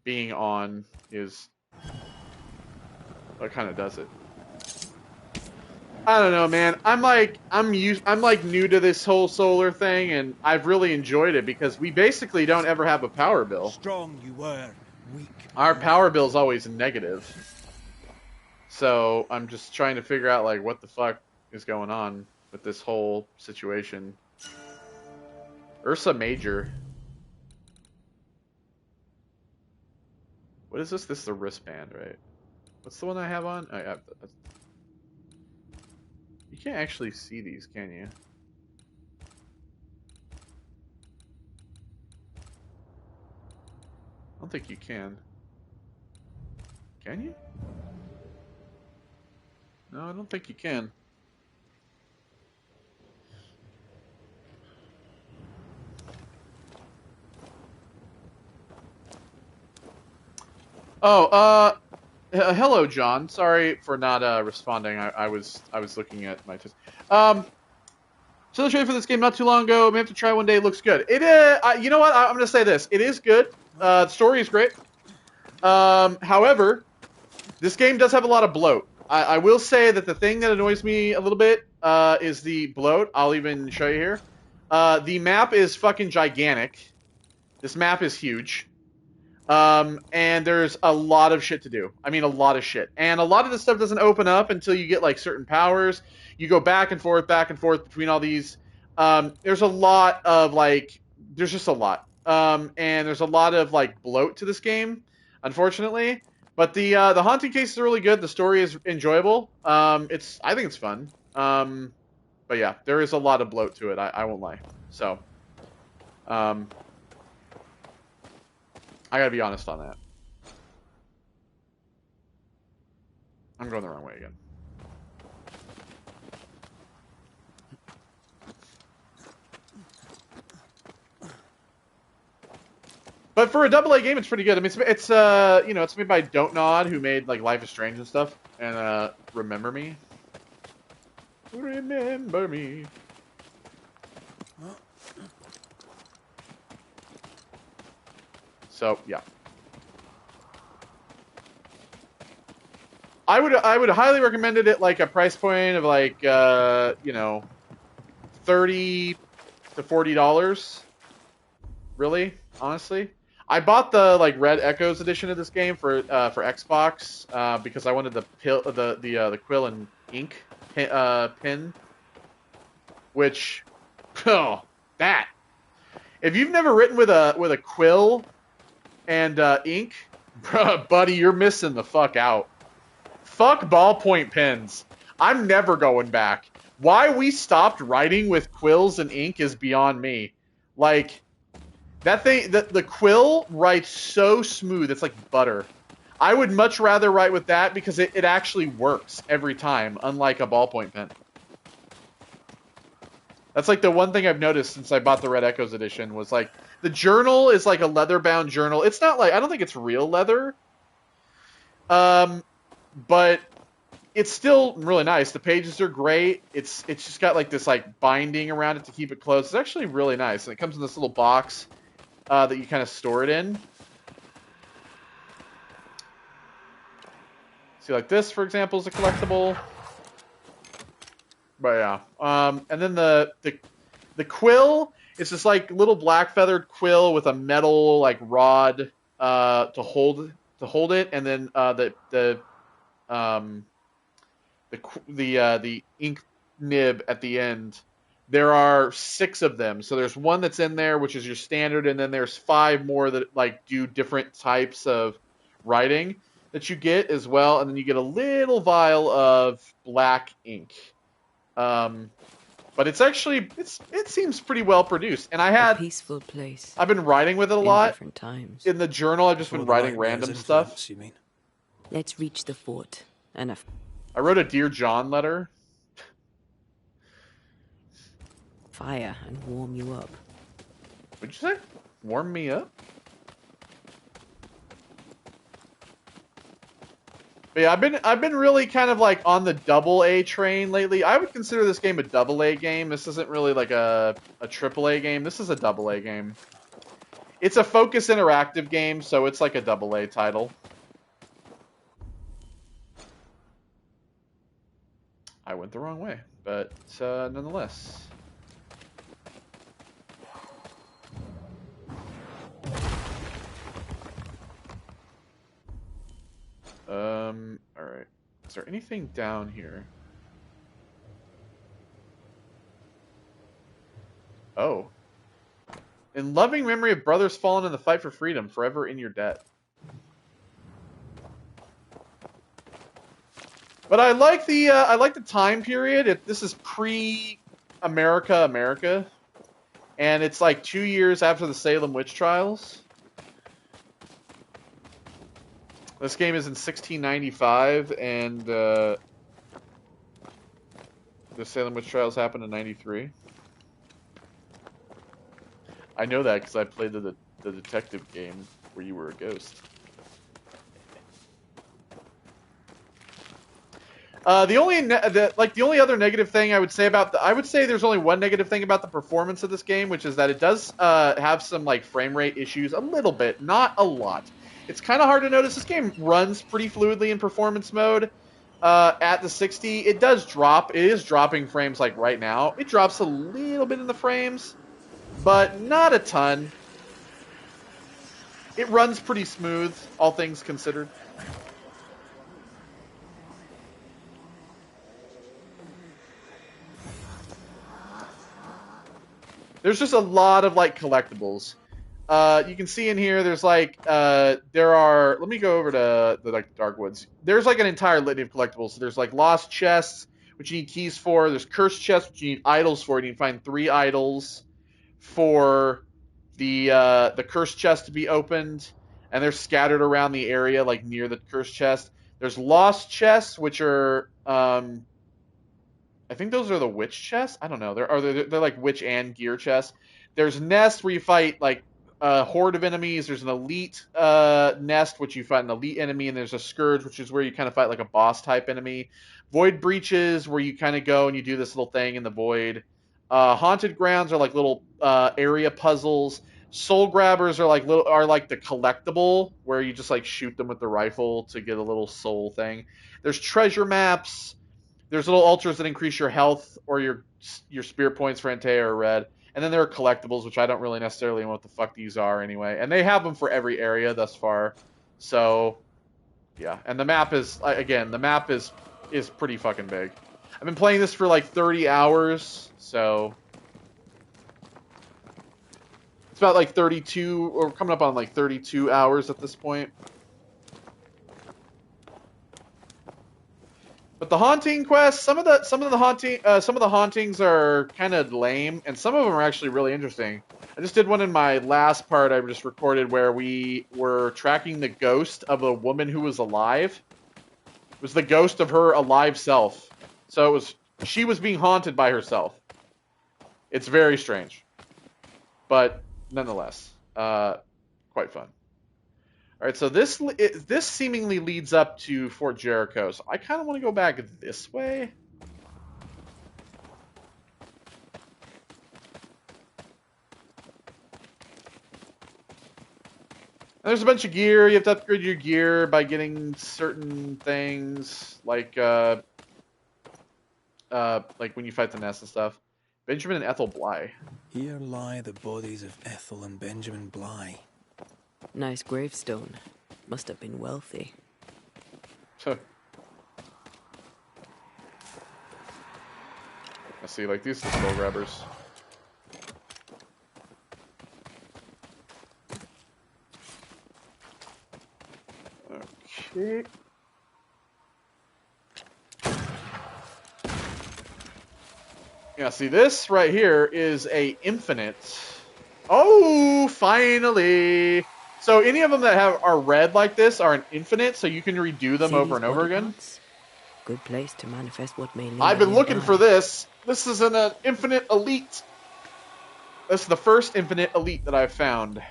Being on is what kind of does it. I don't know, man. I'm like new to this whole solar thing, and I've really enjoyed it because we basically don't ever have a power bill. Strong you were, weak. Our power bill is always negative. So I'm just trying to figure out like what the fuck is going on with this whole situation. Ursa Major. What is this? This is a wristband, right? What's the one I have on? You can't actually see these, can you? I don't think you can. Can you? No, I don't think you can. Oh, Hello, John. Sorry for not responding. I was looking at my test. So the trailer for this game not too long ago. May have to try one day. It looks good. It you know what? I'm gonna say this. It is good. The story is great. However, this game does have a lot of bloat. I will say that the thing that annoys me a little bit is the bloat. I'll even show you here. The map is fucking gigantic. This map is huge. And there's a lot of shit to do. I mean, a lot of shit. And a lot of this stuff doesn't open up until you get like certain powers. You go back and forth between all these. There's a lot of like, there's just a lot. And there's a lot of like bloat to this game, unfortunately. But the haunting case is really good. The story is enjoyable. I think it's fun. But yeah, there is a lot of bloat to it. I won't lie. So, I gotta be honest on that. I'm going the wrong way again. But for a AA game, it's pretty good. I mean, it's you know, it's made by Don't Nod, who made like Life is Strange and stuff, and Remember Me. Remember Me. So yeah, I would highly recommend it at like a price point of like you know, $30 to $40. Really, honestly. I bought the like Red Echoes edition of this game for Xbox because I wanted the quill and ink pin, which oh that if you've never written with a quill and ink, buddy, you're missing the fuck out. Fuck ballpoint pens. I'm never going back. Why we stopped writing with quills and ink is beyond me. Like. That thing, the quill writes so smooth, it's like butter. I would much rather write with that because it actually works every time, unlike a ballpoint pen. That's like the one thing I've noticed since I bought the Red Echoes edition was like, the journal is like a leather-bound journal. It's not like, I don't think it's real leather. But it's still really nice. The pages are great. It's just got like this like binding around it to keep it closed. It's actually really nice. And it comes in this little box. That you kind of store it in. See, like this, for example, is a collectible. But yeah, and then the quill is this like little black feathered quill with a metal like rod to hold it, and then the ink nib at the end. There are 6 of them. So there's one that's in there, which is your standard, and then there's 5 more that like do different types of writing that you get as well, and then you get a little vial of black ink. But it's actually it seems pretty well produced, and A peaceful place. I've been writing with it a in lot. Different times. In the journal, I've just been writing random stuff. You mean? Let's reach the fort and I wrote a Dear John letter. fire and warm you up. What'd you say? Warm me up? But yeah, I've been really kind of like on the AA train lately. I would consider this game a AA game. This isn't really like a AAA game. This is a AA game. It's a Focus Interactive game, so it's like a AA title. I went the wrong way, but nonetheless. Alright. Is there anything down here? Oh. In loving memory of brothers fallen in the fight for freedom, forever in your debt. But I like the time period. This is pre-America, and it's like 2 years after the Salem witch trials. This game is in 1695, and the Salem witch trials happened in 93. I know that because I played the detective game where you were a ghost. The only other negative thing I would say I would say there's only one negative thing about the performance of this game, which is that it does have some like frame rate issues a little bit, not a lot. It's kind of hard to notice. This game runs pretty fluidly in performance mode. At the 60, it does drop. It is dropping frames like right now. It drops a little bit in the frames, but not a ton. It runs pretty smooth, all things considered. There's just a lot of like collectibles. You can see in here, there's like there are. Let me go over to the like Dark Woods. There's like an entire litany of collectibles. So there's like lost chests, which you need keys for. There's cursed chests, which you need idols for. You need to find 3 idols for the cursed chest to be opened, and they're scattered around the area, like near the cursed chest. There's lost chests, which are I think those are the witch chests. I don't know. They're like witch and gear chests. There's nests where you fight like a horde of enemies. There's an elite nest, which you fight an elite enemy, and there's a scourge, which is where you kind of fight like a boss type enemy. Void breaches, where you kind of go and you do this little thing in the void. Haunted grounds are like little area puzzles. Soul grabbers are like the collectible where you just like shoot them with the rifle to get a little soul thing. There's treasure maps. There's little altars that increase your health or your spirit points for Antea or Red. And then there are collectibles, which I don't really necessarily know what the fuck these are anyway. And they have them for every area thus far. So, yeah. And the map is, again, the map is pretty fucking big. I've been playing this for like 30 hours, so... It's about like 32, or coming up on like 32 hours at this point. But the haunting quests, some of the hauntings are kind of lame, and some of them are actually really interesting. I just did one in my last part I just recorded where we were tracking the ghost of a woman who was alive. It was the ghost of her alive self. So she was being haunted by herself. It's very strange, but nonetheless, quite fun. All right, so this seemingly leads up to Fort Jericho, so I kind of want to go back this way. And there's a bunch of gear. You have to upgrade your gear by getting certain things, like when you fight the nest and stuff. Benjamin and Ethel Bly. Here lie the bodies of Ethel and Benjamin Bly. Nice gravestone. Must have been wealthy. I see, like these are the skull grabbers. Okay. Yeah, see, this right here is a infinite. Oh, finally! So any of them that are red like this are an infinite, so you can redo them over and over again. Good place to manifest what may I've been looking for this. This is an infinite elite. This is the first infinite elite that I've found.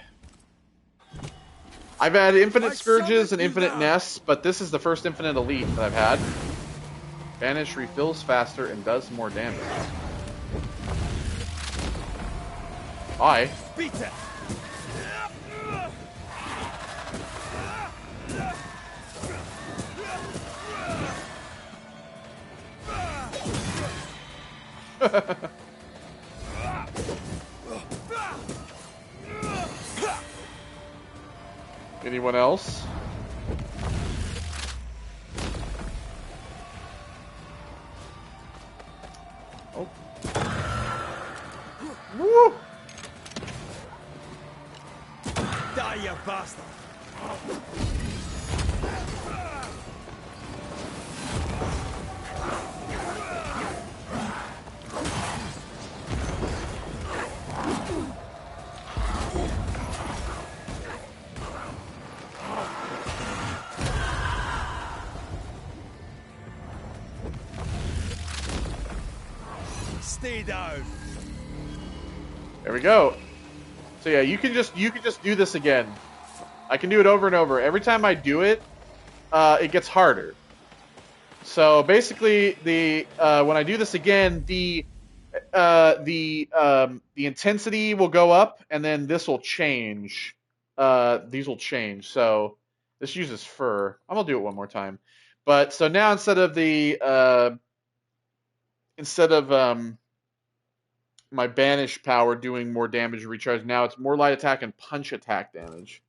I've had infinite scourges and infinite nests, but this is the first infinite elite that I've had. Banish refills faster and does more damage. Hi. Beat it. Anyone else? Oh. Woo! Die, you bastard! Stay down. There we go. So yeah, you can just do this again. I can do it over and over. Every time I do it, it gets harder. So basically, when I do this again, the intensity will go up, and then this will change. These will change. So this uses fur. I'm gonna do it one more time. But so now instead of my banish power doing more damage recharge, now it's more light attack and punch attack damage.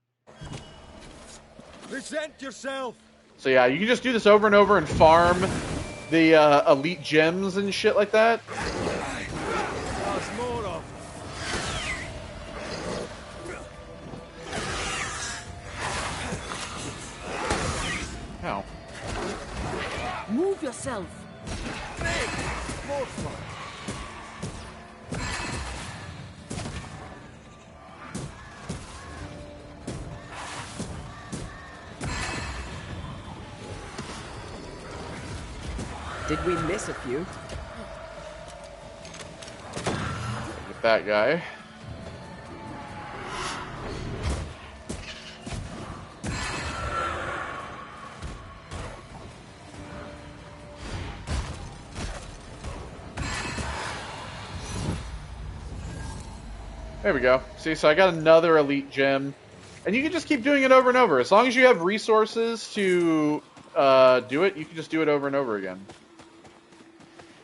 Present yourself. So yeah, you can just do this over and over and farm the elite gems and shit like that. There's more of. How? Move yourself. More fun. Did we miss a few? Get that guy. There we go. See, so I got another elite gem. And you can just keep doing it over and over. As long as you have resources to do it, you can just do it over and over again.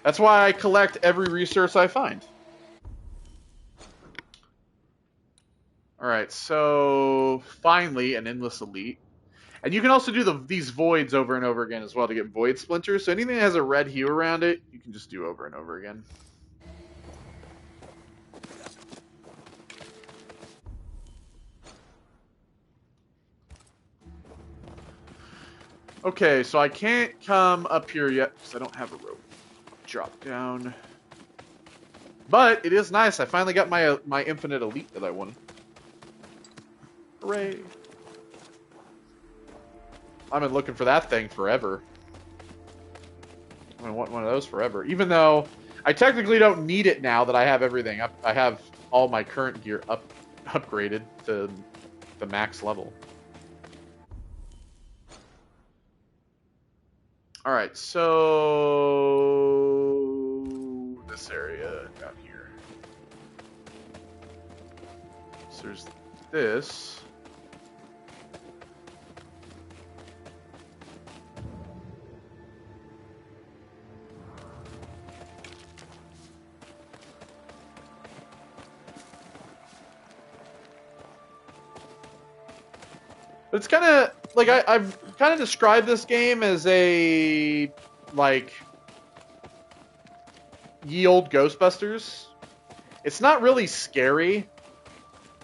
That's why I collect every resource I find. Alright, so finally an endless elite. And you can also do these voids over and over again as well to get void splinters. So anything that has a red hue around it, you can just do over and over again. Okay, so I can't come up here yet because I don't have a rope. Drop down. But it is nice. I finally got my infinite elite that I wanted. Hooray. I've been looking for that thing forever. I want one of those forever. Even though I technically don't need it now that I have everything up. I have all my current gear upgraded to the max level. Alright, so this area down here. So there's this. But it's kind of like I've kind of described this game as a like ye old Ghostbusters. It's not really scary.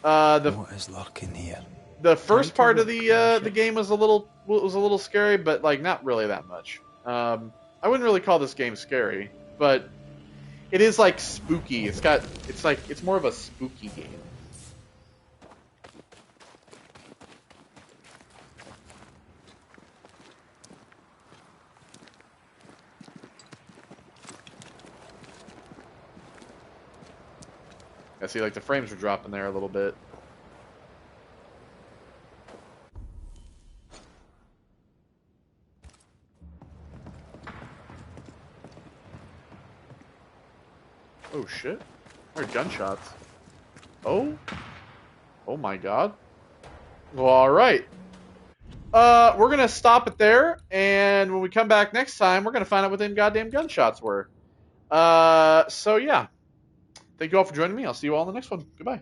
What is lurking here? The first part of the game was a little scary, but like not really that much. I wouldn't really call this game scary, but it is like spooky. It's more of a spooky game. I see, like, the frames were dropping there a little bit. Oh, shit. There are gunshots. Oh? Oh, my God. Well, alright. We're gonna stop it there, and when we come back next time, we're gonna find out what them goddamn gunshots were. So, yeah. Thank you all for joining me. I'll see you all in the next one. Goodbye.